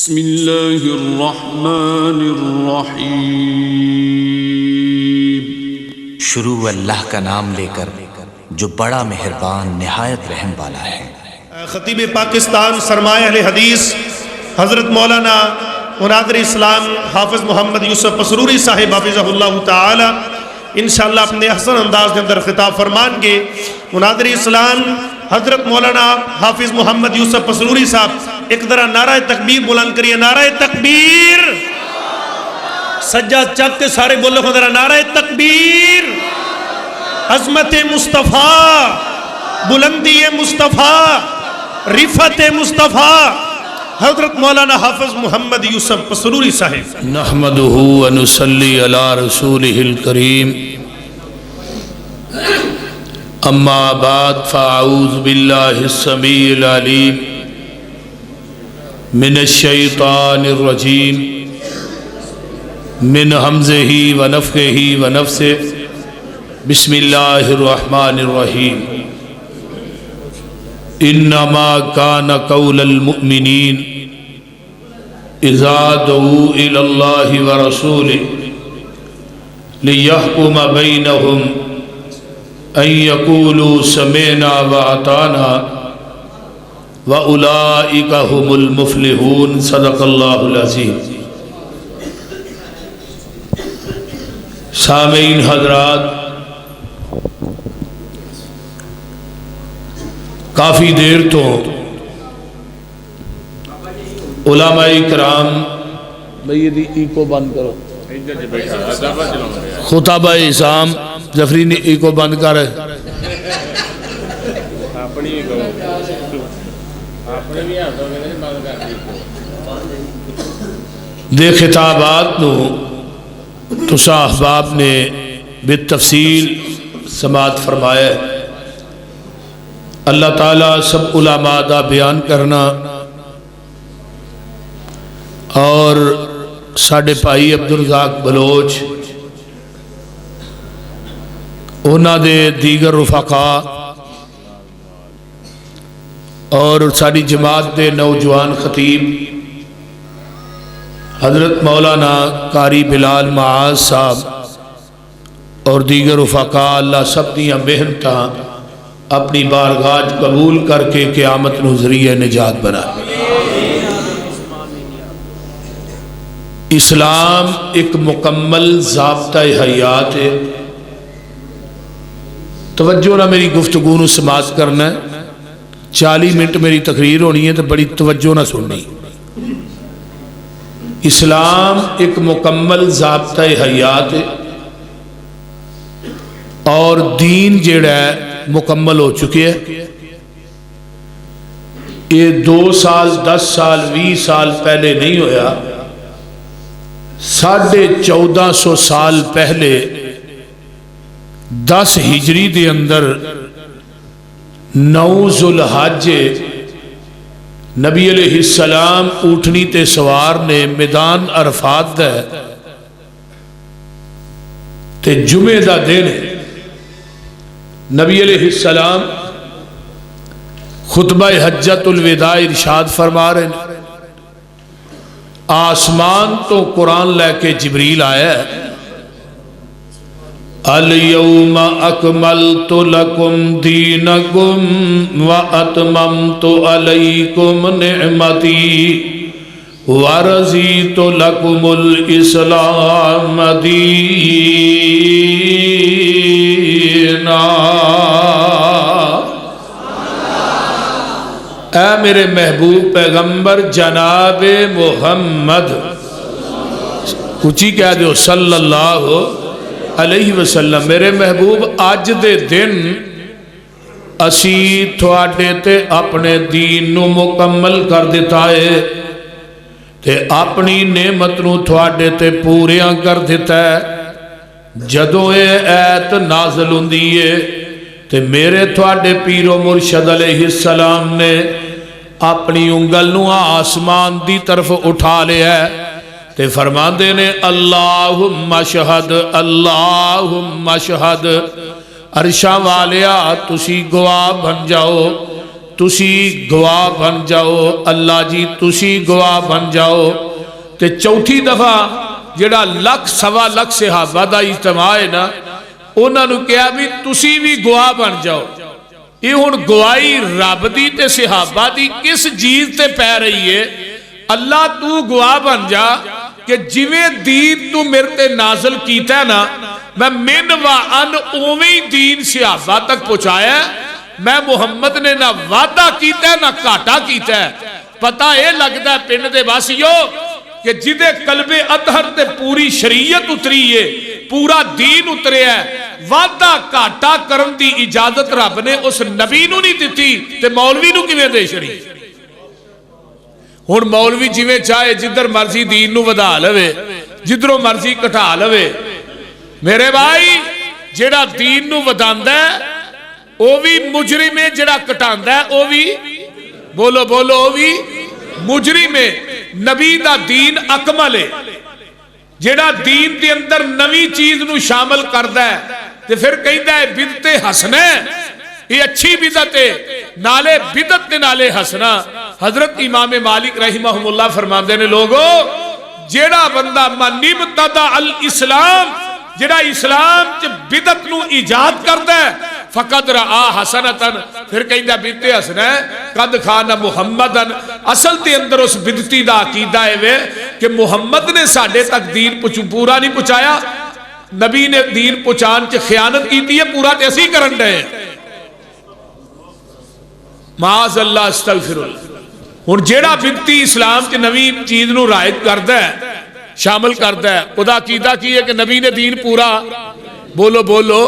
بسم اللہ الرحمن الرحیم۔ شروع اللہ کا نام لے کر جو بڑا مہربان نہایت رحم والا ہے۔ خطیب پاکستان سرمایہ اہل حدیث حضرت مولانا مناظر اسلام حافظ محمد یوسف پسروری صاحب حافظہ اللہ تعالی انشاءاللہ اپنے احسن انداز کے اندر خطاب فرمان گے۔ مناظر اسلام حضرت مولانا حافظ محمد یوسف پسروری صاحب ایک ذرا نعرہ تکبیر بلند کریے، نعرہ تکبیر۔ سجاد چک کے سارے بولو خود ذرا نعرہ تکبیر۔ عظمت مصطفیٰ، بلندی مصطفیٰ، رفعت مصطفیٰ حضرت مولانا حافظ محمد یوسف پسروری صاحب۔ نحمدہ ونصلی علی رسولہ الکریم، اما بعد فاعوذ باللہ السمیع العلیم من الشیطان الرجیم من حمزہ ونفخہ ونفثہ، بسم اللہ الرحمن الرحیم۔ انما کان قول المؤمنین اذا دعوا الی اللہ ورسولہ لیحکم بینہم ان یقولوا سمعنا واطعنا واولئک هم المفلحون۔ صدق اللہ العظیم۔ سامعین حضرات، کافی دیر تو علماء کرام کو بند کرو، خطبہ اسام ظفری نے کو بند کر دے خطابات نو تسا احباب نے بالتفصیل سماعت فرمایا۔ اللہ تعالیٰ سب علماء دا بیان کرنا اور ساڑھے پائی عبدالرزاق بلوچ اونا دے دیگر رفقاء اور ساری جماعت دے نوجوان خطیب حضرت مولانا قاری بلال معاذ صاحب اور دیگر رفقاء، اللہ سب دیاں محنتاں اپنی بارگاہ قبول کر کے قیامت نو ذریعہ نجات بنا۔ اسلام ایک مکمل ضابطہ حیات ہے۔ توجہ نہ میری گفتگو نو سماعت کرنا ہے، 40 منٹ میری تقریر ہونی ہے تو بڑی توجہ نہ سننی۔ اسلام ایک مکمل ضابطہ حیات ہے اور دین جیڑا ہے مکمل ہو چکے ہیں۔ یہ 2 سال 10 سال 20 سال پہلے نہیں ہویا، 1450 سال پہلے 10 ہجری دے اندر 9 ذوالحج نبی علیہ السلام اونٹنی تے سوار نے میدان عرفات دا تے جمعہ دا دن نبی علیہ السلام خطبہ حجت الوداع ارشاد فرما رہے ہیں۔ آسمان تو قرآن لے کے جبریل آیا ہے، الیوم اکملت لکم دینکم واتممت علیکم نعمتی ورضیت لکم الاسلام دینا۔ اے میرے محبوب پیغمبر جناب محمد، اونچی کہہ دیو صلی اللہ علیہ وسلم، میرے محبوب آج دے دن اسی تھوڑے تے اپنے دین نو مکمل کر دیتا ہے تے اپنی نعمت نو تھوڑے تے پوریاں کر دیتا ہے۔ جدوں اے ایت نازل ہوندی ہے تے میرے تھوڑے پیر و مرشد علیہ السلام نے اپنی انگل نو آسمان دی طرف اٹھا لیا ہے تے فرماندے نے اللہم شہد اللہم شہد، عرشاں والیا تسی گواہ بن جاؤ تسی گواہ بن جاؤ، اللہ جی تسی گواہ بن جاؤ۔ تے چوتھی دفعہ جڑا لکھ سوا لکھ صحابہ دا اجتماع ہے نا، انہاں نو کہا بھی تسی بھی گواہ بن جاؤ۔ یہ ہن گواہی رب دی تے صحابہ دی کس چیز تے پہ رہی ہے؟ اللہ تو گواہ بن جا کہ جویں دین تو میرے تے نازل کیتا ہے نا، میں من و ان اوویں دین صحابہ تک پہنچایا ہے۔ میں محمد نے نہ وعدہ کیتا ہے نہ گھاٹا کیتا ہے۔ پتہ یہ لگتا ہے پنڈ دے واسیو کہ جدے قلب اطہر تے پوری شریعت اتری ہے، پورا دین اترے ہے، وعدہ گھاٹا کرن دی اجازت رب نے اس نبی نو نہیں دیتی تے مولوی نو کیویں دے چھڑی؟ ہن مولوی جویں چاہے جدھر مرضی دین نو ودا لوے، جدھروں مرضی گھٹا لوے۔ میرے بھائی جڑا دین نو وداندا ہے او بھی مجرم ہے، جڑا گھٹاندا ہے او بھی بولو بولو او بھی مجرم ہے۔ نبی دا دین اکمل ہے، جڑا دین دے اندر نوی چیز نو شامل کردا ہے تے پھر کہندا ہے بدعت حسنہ، یہ اچھی بدعت ہے، نالے بدعت تے نالے حسنہ۔ حضرت امام مالک رحمہ اللہ فرماندے نے لوگو جڑا بندہ من ابتدع الاسلام، جڑا اسلام چ بدعت نو ایجاد کردا ہے فقد رآ حسنتن، پھر کہندا بدعت حسنہ ہے قد خان محمدن۔ اصل تے اندر اس بدعتی دا عقیدہ ہے کہ محمد نے ساڈے تک دین پورا نہیں پہنچایا، نبی نے دین پہنچان چ خیانت کیتی ہے، پورا تے اسی کرن دے۔ معاذ اللہ استغفر اللہ۔ ہن جیڑا بدعتی اسلام چ نوی چیز نو رائج کردا ہے، شامل کردا ہے، خدا عقیدہ کی ہے کہ نبی نے دین پورا بولو بولو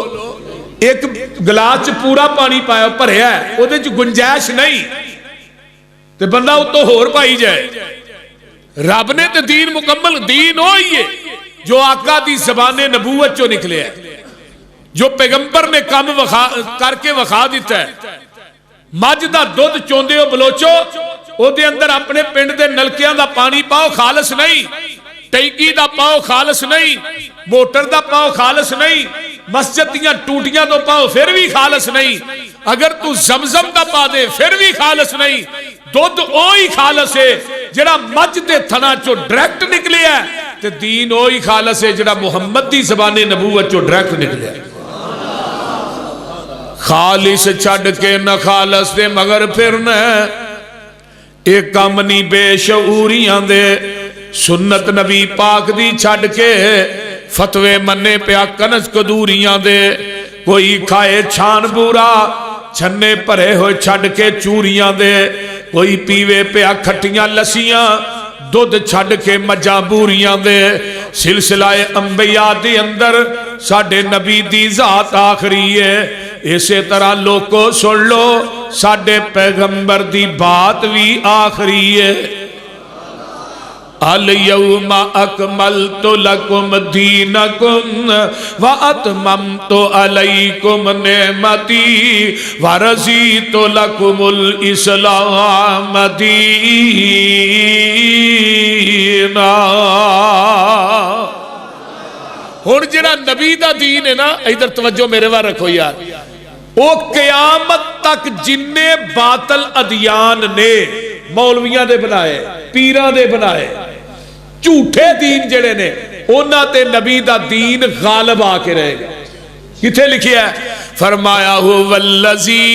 ایک گلاس چ پورا پانی پایا بھریا ہے، او دے چ گنجائش نہیں تے بندہ اتوں ہور پائی جائے۔ رب نے تے دین مکمل، دین وہی ہے جو آقا دی زبان نبوت چوں نکلے ہے، جو پیغمبر نے کام کر کے وکھا دیتا ہے۔ مجھ دا دودھ چوندے ہو بلوچو، او دے اندر اپنے پنڈ دے نلکیاں دا پانی پاؤ خالص نہیں، ٹینکی دا پاؤ خالص نہیں، موٹر دا پاؤ خالص نہیں، مسجد دیاں ٹوٹیاں تو پاؤ پھر بھی خالص نہیں، اگر تو زمزم دا پا دے پھر بھی خالص نہیں۔ دودھ اوہی خالص ہے جڑا مجھ دے تھنا چو ڈائریکٹ نکلے ہے، تے دین اوہی خالص ہے جڑا محمد دی زبان نبوت چو ڈائریکٹ نکلے ہے۔ خالص چھڑ کے نہ خالص دے مگر پھرنا ایک کام نہیں بے شعوریاں دے، سنت نبی پاک دی چھڑ کے فتوے منے پیا کنز کدوریاں دے، کوئی کھائے چھان بورا چھنے پرے ہوئے چھڑ کے چوریاں دے، کوئی پیوے پیا کھٹیاں لسیاں دودھ چھڑ کے مجاں بوریاں دے۔ سلسلہ انبیاء دی اندر ساڑھے نبی دی ذات آخری ہے، اسی طرح لوگوں سن لو ساڑھے پیغمبر دی بات بھی آخری ہے۔ الیوم اکملت لکم دینکم واتممت علیکم نعمتی ورضیت لکم الاسلام دینا۔ ہن جڑا نبی دا دین ہے نا، ادھر توجہ میرے وہاں رکھو یار، وہ قیامت تک جننے باطل ادیان نے مولویاں دے بنائے، پیراں دے بنائے، جھوٹے دین جڑے نے، انہاں تے نبی دا دین غالب آ کے رہے گا۔ کتھے لکھیا ہے؟ فرمایا هو الذی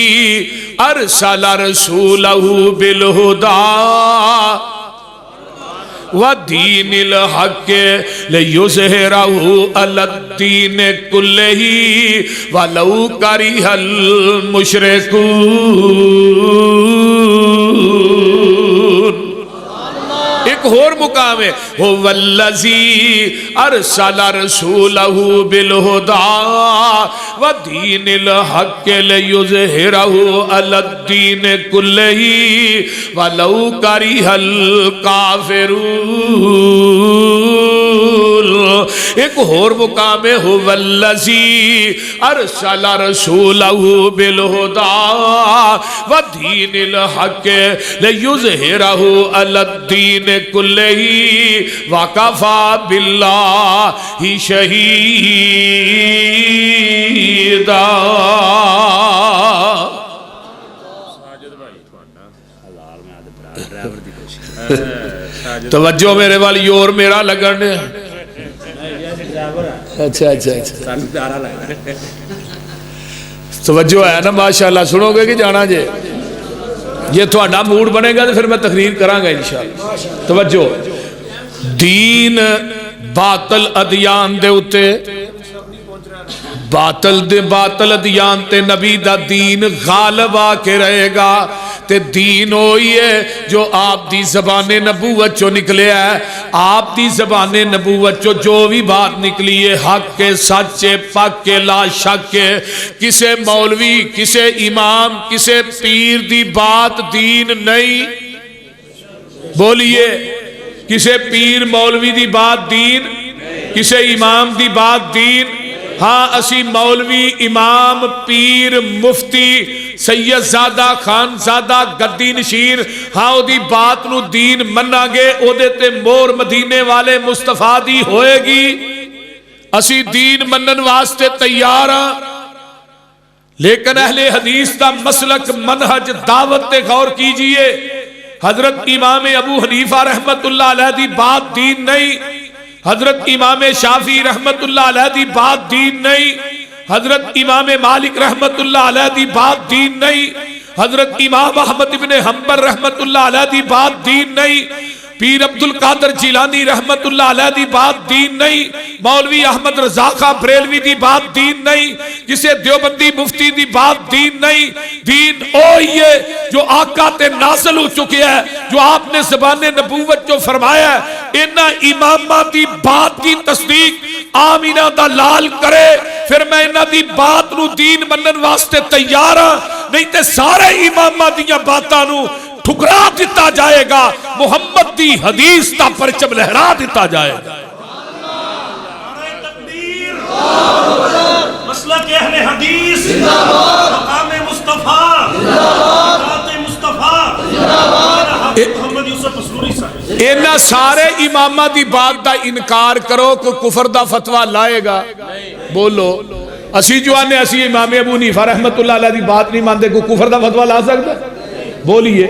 ارسل رسولہ بالہدی وَدِينِ الْحَقِّ لِيُظْهِرَهُ عَلَى الدِّينِ كُلِّهِ وَلَوْ كَرِهَ الْمُشْرِكُونَ۔ ایک اور مقام ہے هُوَ الَّذِي أَرْسَلَ رَسُولَهُ بِالْهُدَى وَدِينِ الْحَقِّ لِيُظْهِرَهُ عَلَى الدِّينِ كُلِّهِ وَلَوْ كَرِهَ الْكَافِرُونَ۔ ایک اور مقام ہے هُوَ الَّذِي أَرْسَلَ رَسُولَهُ بِالْهُدَى وَدِينِ الْحَقِّ لِيُظْهِرَهُ عَلَى الدِّينِ كُلِّهِ وَكَفَى بِاللَّهِ شَهِيدًا۔ توجہ میرے والی اور میرا لگن ہے. اچھا اچھا اچھا توجہ ہے نا ماشاءاللہ. سنو گے کہ جانا جے یہ تھوڑا موڈ بنے گا تو پھر میں تقریر کراں گا انشاءاللہ. توجہ دین باطل ادیان دے اتے باطل ادیان تے نبی دا دین غالب آ کے رہے گا. تے دین ہوئی ہے جو آپ دی زبان نبوت چو نکلے ہے. آپ دی زبان نبوت چو جو بھی بات نکلی ہے حق کے سچ کے پاک کے لا شک کے. کسے مولوی کسے امام کسے پیر دی بات دین نہیں. بولیے کسے پیر مولوی دی بات دین کسے امام دی بات دین. ہاں اسی مولوی امام پیر مفتی سید زادہ خان زادہ گدی نشین ہاں او دی بات نو دین مننا گے. او دے تے مور مدینے والے مصطفیٰ دی ہوئے گی. اسی دین منن واسطے تیار ہاں. لیکن اہل حدیث دا مسلک منہج دعوت تے غور کیجئے. حضرت امام ابو حنیفہ رحمت اللہ علیہ دی بات دین نہیں. حضرت امام شافعی رحمت اللہ علیہ دی بات دین نہیں. حضرت امام مالک رحمت اللہ علیہ دی بات دین نہیں. حضرت امام احمد ابن حنبل رحمت اللہ علیہ دی بات دین نہیں. پیر عبد القادر جیلانی رحمت اللہ علیہ دی بات دین نہیں. مولوی احمد رضا خان بریلوی دی بات دین نہیں. کسے دیوبندی مفتی دی بات دین نہیں. دین اوہی ہے جو آقا تے نازل ہو چکے ہے جو آپ نے زبان نبوت جو فرمایا ہے. انہاں امامہ دی بات کی تصدیق آمینہ دا لال کرے پھر میں انہاں دی بات نو دین منن واسطے تیار ہاں. نہیں تے سارے امامہ دیاں باتاں نو ٹھکرا دیتا جائے گا. محمد دی حدیث تا پرچم لہرا دیتا جائے گا. مسلک اہل حدیث مقام مصطفیٰ ذات مصطفیٰ محمد یوسف اسلوری صاحب. انہاں سارے امامہ دی بات دا انکار کرو کوئی کفر دا فتوہ لائے گا. بولو اسی جو آنے اسی امام ابو حنیفہ رحمت اللہ علیہ دی بات نہیں مانتے کوئی کفر دا فتوہ لا سکتا. بولیے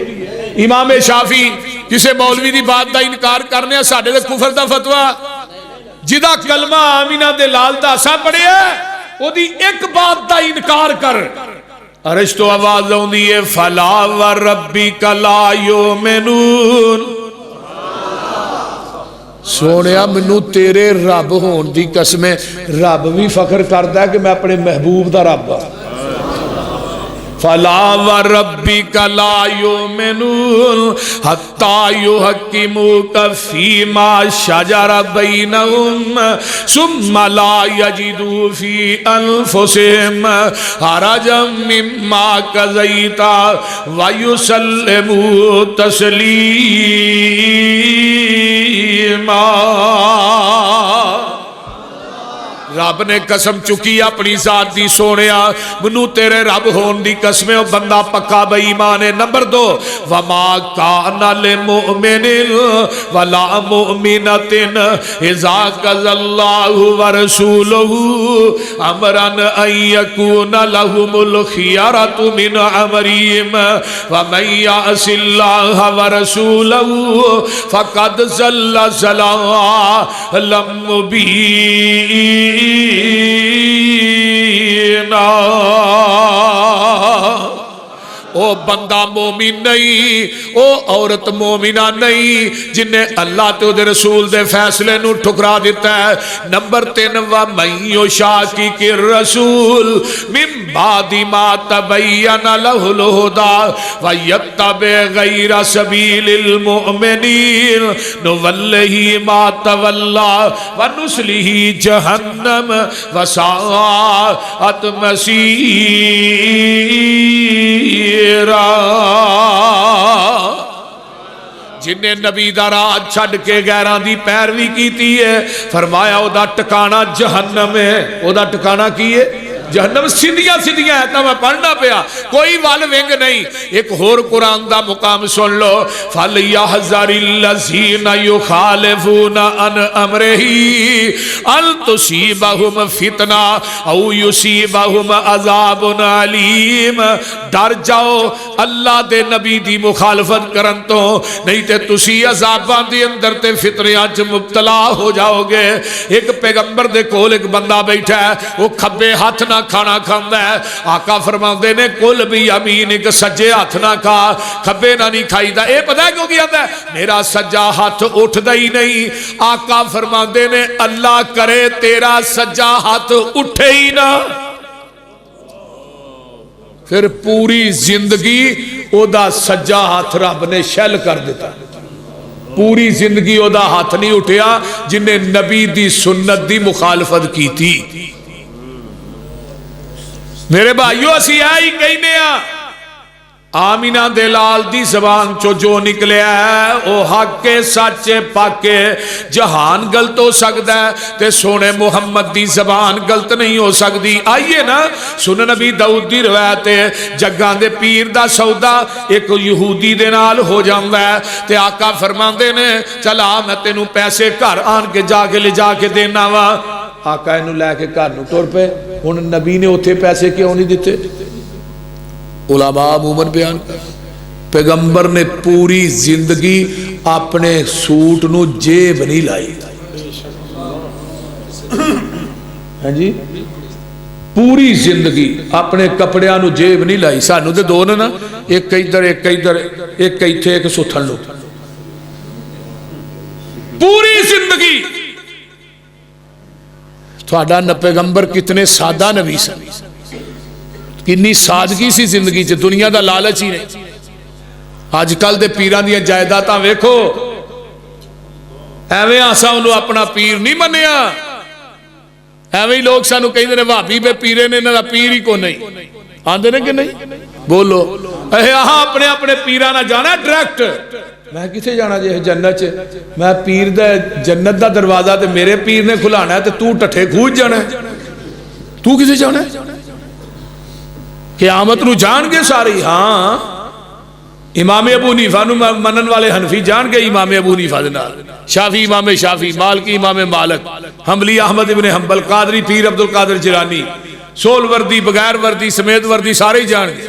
امام شافعی کسے مولوی دی بات دا انکار کرنے ساڑھے دے کفر دا فتوہ جدہ کلمہ آمینہ دے لال دا سا پڑے ہے وہ دی ایک بات دا انکار کر. عرش تو آواز لوں دیئے فَلَا وَرَبِّكَ لَا يُؤْمِنُونَ. سونیا منو تیرے رب ہون دی قسمیں رب بھی فخر کرتا ہے کہ میں اپنے محبوب دا رب ہوں. فَلَا وَرَبِّكَ لَا يُؤْمِنُونَ حَتَّى يُحَكِّمُوكَ فِي مَا شَجَرَ بَيْنَهُمْ ثُمَّ لَا يَجِدُوا فِي أَنفُسِهِمْ حَرَجًا مِّمَّا قَضَيْتَ وَيُسَلِّمُوا تَسْلِيمًا. رب نے قسم چکی اپنی ذات دی سونیا منو تیرے رب ہون دی قسمیں بندہ پکا بے ایمان ہے. نمبر 2 وَمَا كَانَ لِمُؤْمِنٍ وَلَا مُؤْمِنَةٍ إِذَا قَضَى اللَّهُ وَرَسُولُهُ أَمْرًا أَن يَكُونَ لَهُمُ الْخِيَرَةُ مِنْ أَمْرِهِمْ وَمَن يَعْصِ اللَّهَ وَرَسُولَهُ فَقَدْ ضَلَّ ضَلَالًا مُّبِينًا. او بندہ مومن نہیں او عورت مومنہ نہیں جنہیں اللہ تے دے رسول دے فیصلے نو ٹھکرا دیتا ہے. نمبر 3 وَمَن يُشَاقِقِ الرَّسُولَ مِن بَعْدِ مَا تَبَيَّنَ لَهُ الْهُدَى وَيَتَّبِعْ غَيْرَ سَبِيلِ الْمُؤْمِنِينَ نُوَلِّهِ مَا تَوَلَّى وَنُصْلِهِ جَهَنَّمَ وَسَاءَتْ مَصِيرًا. جنہیں نبی دا راہ چھڑ کے غیران دی پیروی کیتی ہے فرمایا او دا ٹکانا جہنم ہے. او دا ٹکانا کی ہے جہنم. سیدھیاں سیدھیاں ہے تو میں پڑھنا پیا کوئی وال ونگ نہیں. ایک اور قرآن دا مقام سن لو فَلْيَحْذَرِ الَّذِينَ يُخَالِفُونَ عَنْ أَمْرِهِ أَن تُصِيبَهُمْ فِتْنَةٌ أَوْ يُصِيبَهُمْ عَذَابٌ أَلِيمٌ. ڈر جاؤ اللہ دے نبی دی مخالفت کرن تو، نہیں تے تسی عذاباں دے اندر تے فطریاں چ مبتلا ہو جاؤ گے۔ ایک پیغمبر دے کول ایک بندہ بیٹھا ہے، وہ کھبے ہاتھ نہ کھانا کھاندا ہے۔ آقا فرماندے نے کل بھی یمینک، سجے ہاتھ نہ کھا، کھبے نہ نہیں کھائی دا۔ اے پتہ ہے کیوں کیا ہے؟ میرا سجا ہاتھ اٹھدا ہی نہیں۔ آقا فرماندے نے اللہ کرے تیرا سجا ہاتھ اٹھے ہی نہ، پھر پوری زندگی او دا سجا ہاتھ رب نے شل کر دیتا۔ پوری زندگی او دا ہاتھ نہیں اٹھیا جن نے نبی دی سنت دی مخالفت کی تھی۔ میرے بھائیو اسی آئی کہنے آمینہ دلال دی زبان چو جو نکلے ہے او حق کے سچے پاکے، جہان غلط ہو سکتا ہے تے سونے محمد دی زبان غلط نہیں ہو سکتی۔ آئیے نا سن نبی داؤد دی روایت ہے، جگان دے پیر دا سودا ایک یہودی دے نال ہو جاندہ ہے تے آقا فرماندے نے چلا میں تینوں پیسے گھر آن کے جا کے لے جا کے دینا وا۔ آقا انہوں لے کے گھر نو ٹر پہ، ہن نبی نے اتھے پیسے کیوں نہیں دیتے؟ علماء عموماً بیان کر، پیغمبر نے پوری زندگی اپنے سوٹ نو جیب نہیں لائی۔ ہاں جی، پوری زندگی اپنے کپڑیاں نو جیب نہیں لائی۔ سانو دے دو نا، ایک ادھر ایک ادھر، ایک ایتھے ایک سوتھن لو۔ پوری زندگی تھوڑا پیغمبر کتنے سادہ نبی سن، کنی سادگی سی زندگی چ، دنیا دا لالچ ہی نہیں۔ آج کل دے پیران دیا جائیداداں ویکھو، ایویں آسا انہوں اپنا پیر نہیں منیا، ایویں لوگ سانو کہیں دے وہابی پہ پیرے نے نہ پیر ہی کو نہیں آندے نے کہ نہیں بولو۔ یہاں اپنے اپنے پیرانہ جانا ڈائریکٹ، میں کسے جانا جے جنت چ، میں پیر دے جنت دا دروازہ تے میرے پیر نے کھلانا ہے تے تو ٹٹھے کھوج جانا ہے، تو کسے جانا ہے؟ قیامت نو جان گے ساری۔ ہاں امام ابو حنیفہ نو منن والے حنفی جان گے امام ابو حنیفہ دے نال، شافعی امام شافعی، مالکی امام مالک، حنبلی احمد ابن حنبل، قادری پیر عبد القادر جیلانی، سول وردی بغیر وردی سمیت وردی سارے ہی جان گے۔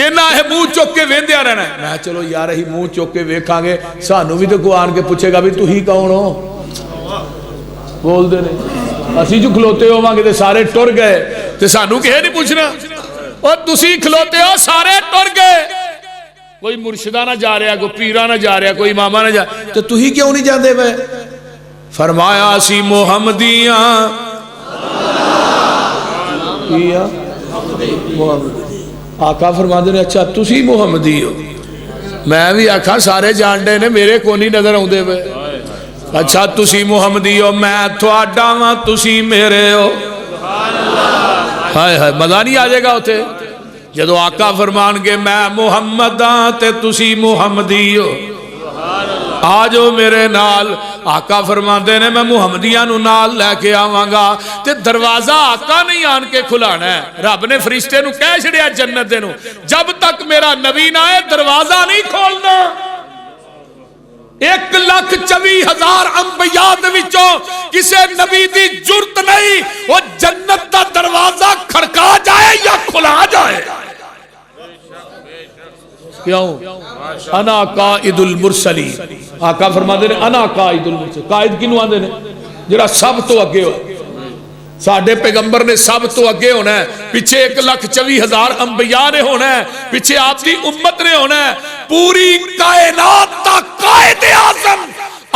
اینا ہے منہ چوک کے ویندیا رہنا ہے۔ میں چلو یار ہی منہ چوک کے ویکھاں گے، سانو بھی تو کوئی آن کے پوچھے گا بھی تو ہی کون ہو؟ بول دے نہیں، اسی جو کھلوتے ہو وہاں کے سارے ٹر گئے تے سانو کہے نہیں پوچھنا، اور تسی کھلوتے ہو سارے ٹر گئے، کوئی مرشدہ نہ جا رہا، کوئی پیرہ نہ جا رہا، کوئی امامہ نہ جا رہا، تو ہی کیوں نہیں جاندے میں؟ فرمایا سی محمدیاں آقا فرماندے نے اچھا تسی محمدی ہو؟ میں بھی آقا سارے جانڈے نے میرے کو نہیں نظر آؤں دے میں۔ اچھا تسی محمدی ہو، میں تھوڑا ہاں تسی میرے ہو۔ ہائے ہائے مزہ نہیں آ جائے گا ہوتے جدو آقا فرمان گے میں محمد ہاں تے تسی محمدی ہو، آجو میرے نال۔ آقا فرماندے نے میں محمدیاں نو نال لے کے آواں گا تے دروازہ آقا نہیں آن کے کھلانا ہے، رب نے فرشتے نو کہہ چھڑیا جنت دے نو جب تک میرا نبی نہ آئے دروازہ نہیں کھولنا۔ 1,24,000 انبیاء دے وچوں کسے نبی دی جرت نہیں وہ جنت دا دروازہ کھڑکا جائے یا کھلا جائے۔ کیوں؟ انا قائد المرسلین، آقا فرماندے نے انا قائد المرسلین۔ قائد کنوں آندے نے؟ جڑا سب تو اگے ہو۔ ساڈے پیغمبر نے سب تو اگے ہونا ہے، پیچھے 1,24,000 انبیاء نے ہونا ہے، پیچھے آپ دی امت نے ہونا ہے، پوری کائنات دا قائد اعظم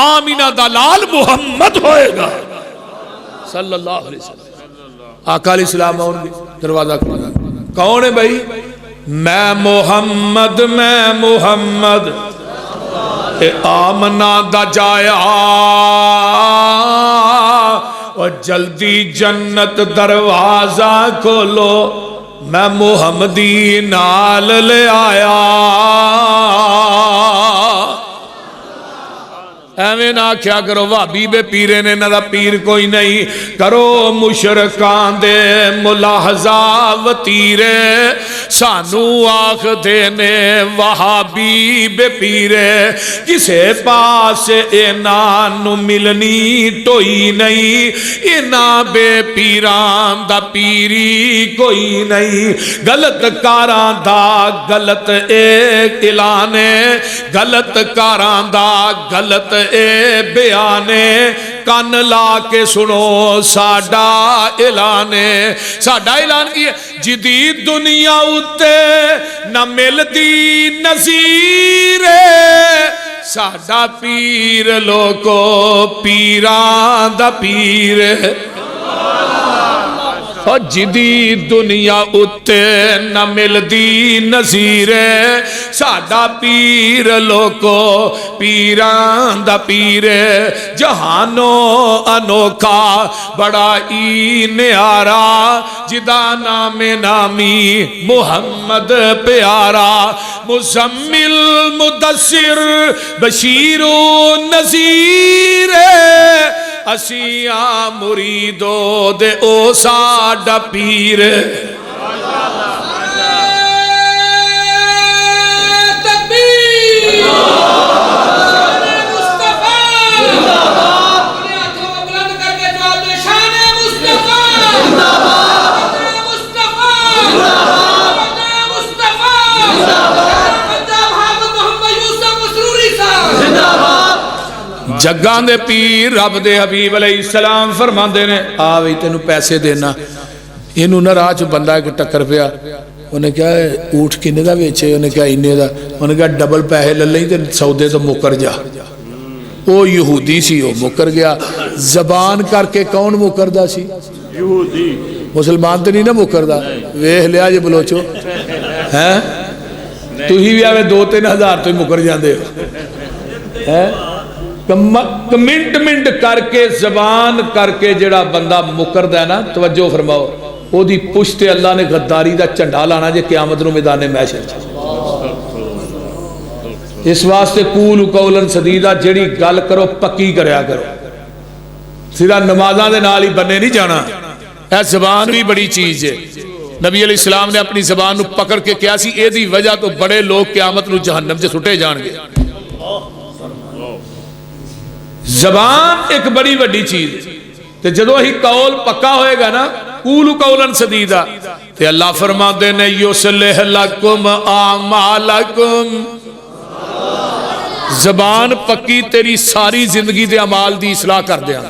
آمینہ دا لال محمد ہوئے گا صلی اللہ علیہ وسلم۔ آقا علیہ السلام آؤں گے، دروازہ کھلا۔ کون ہے بھائی؟ میں محمد اے آمنہ دا جایا اور جلدی جنت دروازہ کھولو، میں محمدی نال لے آیا۔ ایویں نہ کیا کرو وہابی بے پیرے نے نہ پیر کوئی نہیں کرو مشرکان دے ملاحظہ وطیرے سانو آخ دینے وہابی بے پیرے کسے پاس اینانو ملنی ٹوئی نہیں اینا بے پیران دا پیری کوئی نہیں غلط کاران دا غلط ایک اعلانے غلط کاران دا غلط اے بیانے کان لا کے سنو ساڈا اعلان کی ہے جدید دنیا اتے نہ ملدی نظیر ساڈا پیر لوکو پیران دا پیر اور جدید دنیا اتے نہ ملدی نظیر ساڈا پیر لوکو پیران دا پیر جہانو انوکھا بڑا ای نیارا جدا نام نامی محمد پیارا مزمل مدثر بشیر و نذیر اسیاں مریدو دے او ساڈا پیر جگاں دے پیر رب دے حبیب علیہ السلام فرماندے نے آوئی تینوں پیسے دینا انہوں نے راہ چ بندہ ایک ٹکر پیا انہیں کہا اونٹ کنے دا ویچے انہیں کہا انے دا انہیں کہا ڈبل پیسے لے لیں تے سودے تو مکر جا وہ یہودی سی وہ مکر گیا زبان کر کے کون مکردہ سی یہودی مسلمان تو نہیں نا مکردہ ویہ لیا جی بلوچو ہیں تو ہی بھی آوے 2-3 ہزار تو ہی مکر جاندے ہیں کمنٹ کر کے زبان کر کے جڑا بندہ مکردہ ہے نا توجہ فرماؤ وہ دی پشت اللہ نے غداری دا چنڈا لانا جے قیامت نو میدان محشر اس واسطے قول قولا سدیدا جڑی گل کرو پکی کریا کرو سیدھا نمازاں دے نال ہی بننے نہیں جانا اے زبان بھی بڑی چیز ہے نبی علیہ السلام نے اپنی زبان نو پکڑ کے کیا سی اے دی وجہ تو بڑے لوگ قیامت نو جہنم سے سٹے جان گے زبان ایک بڑی وڈی چیز تے جدو ہی قول پکا ہوئے گا نا قولوا قولا سدیدا تے اللہ فرما دے نے یصلح لکم اعمالکم زبان پکی تیری ساری زندگی دے اعمال دی اصلاح کر دیا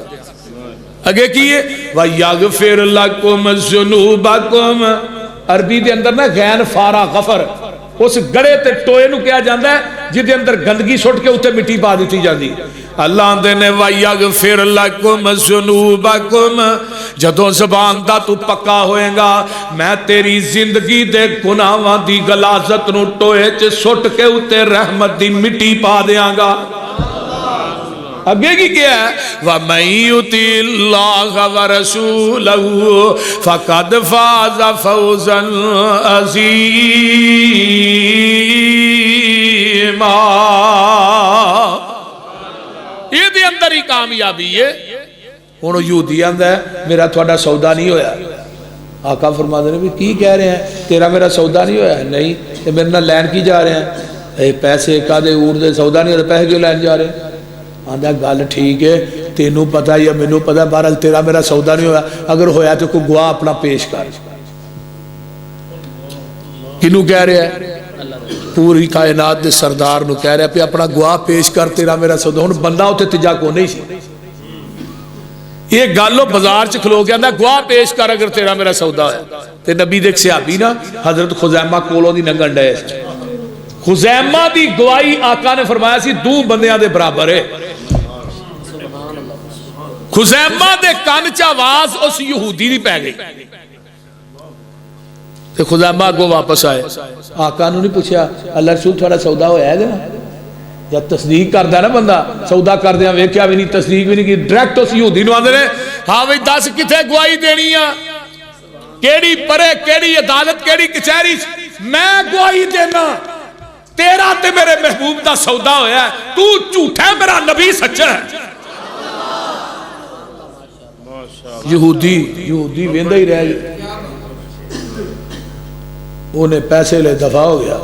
اگے کیے وَيَغْفِرْ لَكُمْ ذُنُوبَكُمْ عربی دے اندر نا غین فارا غفر اس گڑے تے ٹوئے نو کیا جاندہ ہے جدے اندر گندگی سٹ کے اتے مٹی پا دیتی جاندی اللہ دے نے وَيَغْفِرْ لَكُمْ ذُنُوبَكُمْ جدوں زبان دا تو پکا ہوئے گا میں تیری زندگی دے گناہاں دی غلاظت نو ٹوئے چ سٹ کے اتے رحمت دی مٹی پا دیاں گا اگے کی کیا ہے وَمَن يُطِعِ اللَّهَ وَرَسُولَهُ فَقَدْ فَازَ فَوْزًا عَظِيمًا یہ دے اندر ہی کامیابی ہے انہوں یہودی آندہ ہے میرا تھوڑا سودا نہیں ہویا آقا فرما دے بھی کی کہہ رہے ہیں تیرا میرا سودا نہیں ہویا نہیں یہ میرے نہ لین کی جا رہے ہیں پیسے کا دے اوڑ دے سودا نہیں ہوتا پیسے کیوں لین جا رہے ہیں آندہ گل ٹھیک ہے تینوں پتا یا مینوں پتا بہرحال تیرا میرا سودا نہیں ہویا اگر ہویا تو کوئی گواہ اپنا پیش کر کنوں کہہ رہے ہیں پوری کائنات دے سردار نو کہہ رہے ہیں پہ اپنا گواہ پیش کر تیرا میرا سودا ہن بندہ ہوتے تجا کو نہیں سی یہ گالو بازار چ کھلو گیا اندہ گواہ پیش کر اگر تیرا میرا سودا ہے تے نبی دیکھ صحابی نا حضرت خزیمہ کولوں دی ننگن ڈے خزیمہ دی گواہی آقا نے فرمایا سی دو بندیاں دے برابر ہے خزیمہ دے کان چا آواز اس یہودی دی پہ گئی تے خزیمہ کو واپس آئے آقا نے نہیں پوچھا اللہ رسول تھوڑا سودا ہویا ہے نا یا تصدیق کر دا نا بندہ سودا کر دیا ویکھیا بھی نہیں تصدیق بھی نہیں کی ڈائریکٹ اس یہودی نو آندے نے ہاں بھئی 10 کتے گواہی دینی ہے کیڑی پرے کیڑی عدالت کیڑی کچہری میں گواہی دینا تیرا تے میرے محبوب دا سودا ہویا ہے، تو جھوٹا ہے، میرا نبی سچا ہے۔ یہودی ویندا ہی رہ گیا، انہیں پیسے لے دفع ہو گیا۔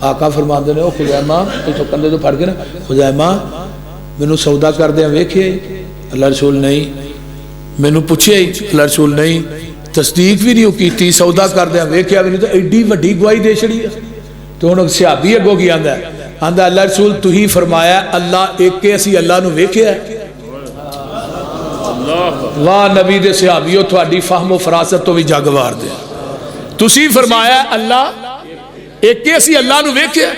آقا فرماندے نے، او خزیمہ، تو کندھے تو پھڑ کے نا، خزیمہ مینوں سودا کردے ویکھے؟ اللہ رسول نہیں۔ مینوں پوچھے؟ اللہ رسول نہیں۔ تصدیق بھی نہیں کیتی، سودا کردے ویکھیا بھی نہیں، تو ایڈی وڈی گواہی دے چھڑی ہے۔ تو ہن صحابی اگوں کی آندا ہے، آندا اللہ رسول تو ہی فرمایا اللہ ایک کے، اسی اللہ نو ویکھیا ہے۔ واہ نبی دے صحابیو، تہاڈی فہم و فراست تو بھی جگ وار دے۔ تسی فرمایا اللہ ایک کے، اسی اللہ نو ویکھیا،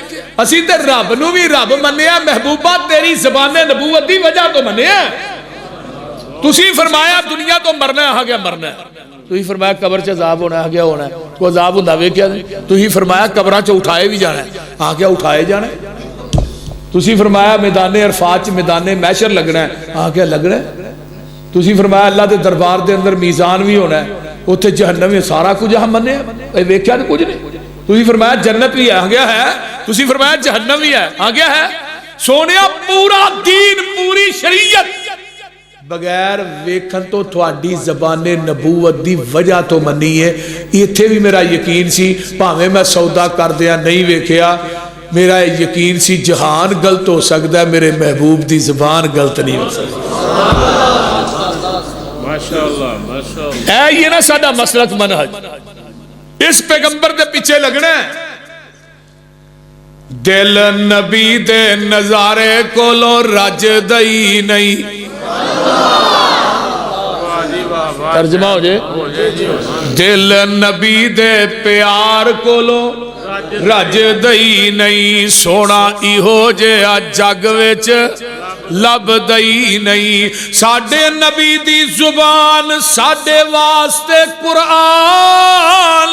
اسی تے رب نو بھی رب منیا، محبوبہ تیری زبان نبوت دی وجہ تو منیا۔ تسی فرمایا دنیا تو مرنا ہے، آ گیا مرنا ہے۔ تو ہی فرمایا قبر چ عذاب ہونا ہے، گیا ہونا ہے، تو عذاب ہوندا ویکھیا۔ تو ہی فرمایا قبراں چ اٹھائے بھی جانا ہے، آ گیا اٹھائے جانا ہے۔ تسی فرمایا میدان عرفات چ میدان محشر لگنا ہے، آ گیا لگنا ہے۔ تسی فرمایا اللہ دے دربار دے اندر میزان بھی ہونا ہے، اوتھے جہنم بھی، سارا کچھ ہم مننے اے ویکھیا تے کچھ نہیں۔ تسی فرمایا جنت بھی ہے، آ گیا ہے۔ تسی فرمایا جہنم بھی ہے، آ گیا ہے۔ سونیا پورا دین، پوری شریعت بغیر ویکھن تو تھوڑی زبان نبوت دی وجہ تو منی ہے۔ ایتھے بھی میرا یقین سی، پاویں میں سودا کر دیا نہیں ویکھیا، میرا یقین سی جہان غلط ہو سکتا ہے، میرے محبوب دی زبان غلط نہیں ہو سکتی۔ اے یہ نا ساڈا مسلک منہج، اس پیغمبر دے پیچھے لگنا ہے۔ دل نبی دے نظارے کولو رج دئی نہیں، ترجمہ ہو جائے، دل نبی دے پیار کولو رج دئی نہیں، سونا ایہو جہا جگ وچ لب دئی نہیں۔ ساڈے نبی دی زبان ساڈے واسطے قرآن،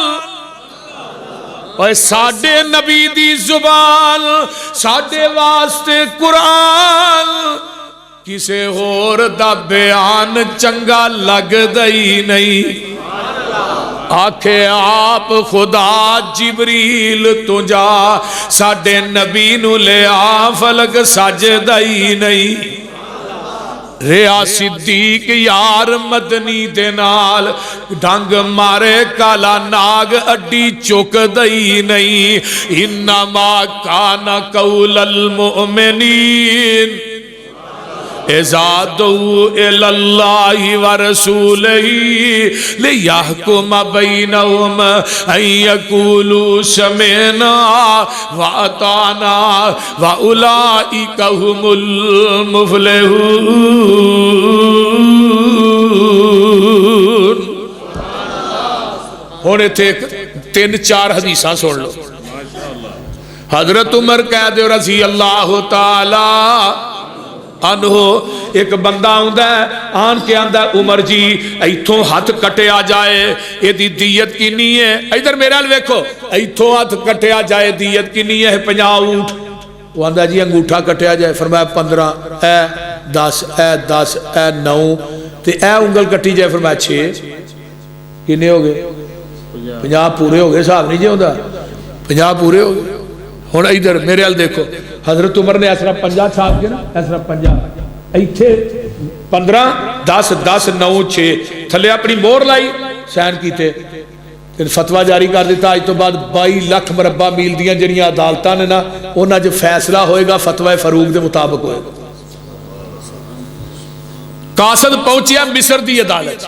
اور ساڈے نبی دی زبان ساڈے واسطے قرآن، کسے ہور دا بیان چنگا لگ دئی نہیں۔ آکھے آپ خدا جبریل تجا، ساڈے نبی نو لے آ فلک سج دئی نہیں۔ ریا صدیق یار مدنی دے نال، ڈھنگ مارے کالا ناگ اڈی چک دئی نہیں۔ انما کان قول المؤمنین اذا دعوا الی اللہ ورسولہ لیحکم بینہم ان یقولوا سمعنا واطعنا واولئک هم المفلحون۔ ہونے تھے تین چار حدیثاں سن لو۔ حضرت عمر کہہ دے رضی اللہ تعالی عنہ، ایک بندہ آندا ہے، آن کے آندا عمر جی ایتھوں ہاتھ کٹیا جائے، یہ دی دیت کینی ہے؟ ادھر میرے حال ویکھو، ایتھوں ہاتھ کٹیا جائے دیت کینی ہے؟ 50 اونٹ۔ وہ آندا جی انگوٹھا کٹیا جائے، فرمایا 15، اے 10، اے 10، اے 9، تے اے انگل کٹی جائے، فرمایا 6۔ کنے ہو گئے؟ 50 پورے ہو گئے، صاحب نہیں جی ہوندا، 50 پورے ہو گئے۔ ہن ادھر میرے حال دیکھو، حضرت عمر نے اس طرح 50 چھاپ کے نا، اس طرح 50 ایتھے 15، 10، 10، 9، 6 تھلے اپنی مور لائی، سائن کیتے، پھر فتویٰ جاری کر دیتا۔ آج تو بعد 22 لاکھ مربع میل دیاں جڑیاں عدالتاں نے نا، انہاں جو فیصلہ ہوئے گا فتویٰ فاروق دے مطابق ہوئے گا۔ قاصد پہنچیا مصر دی عدالت،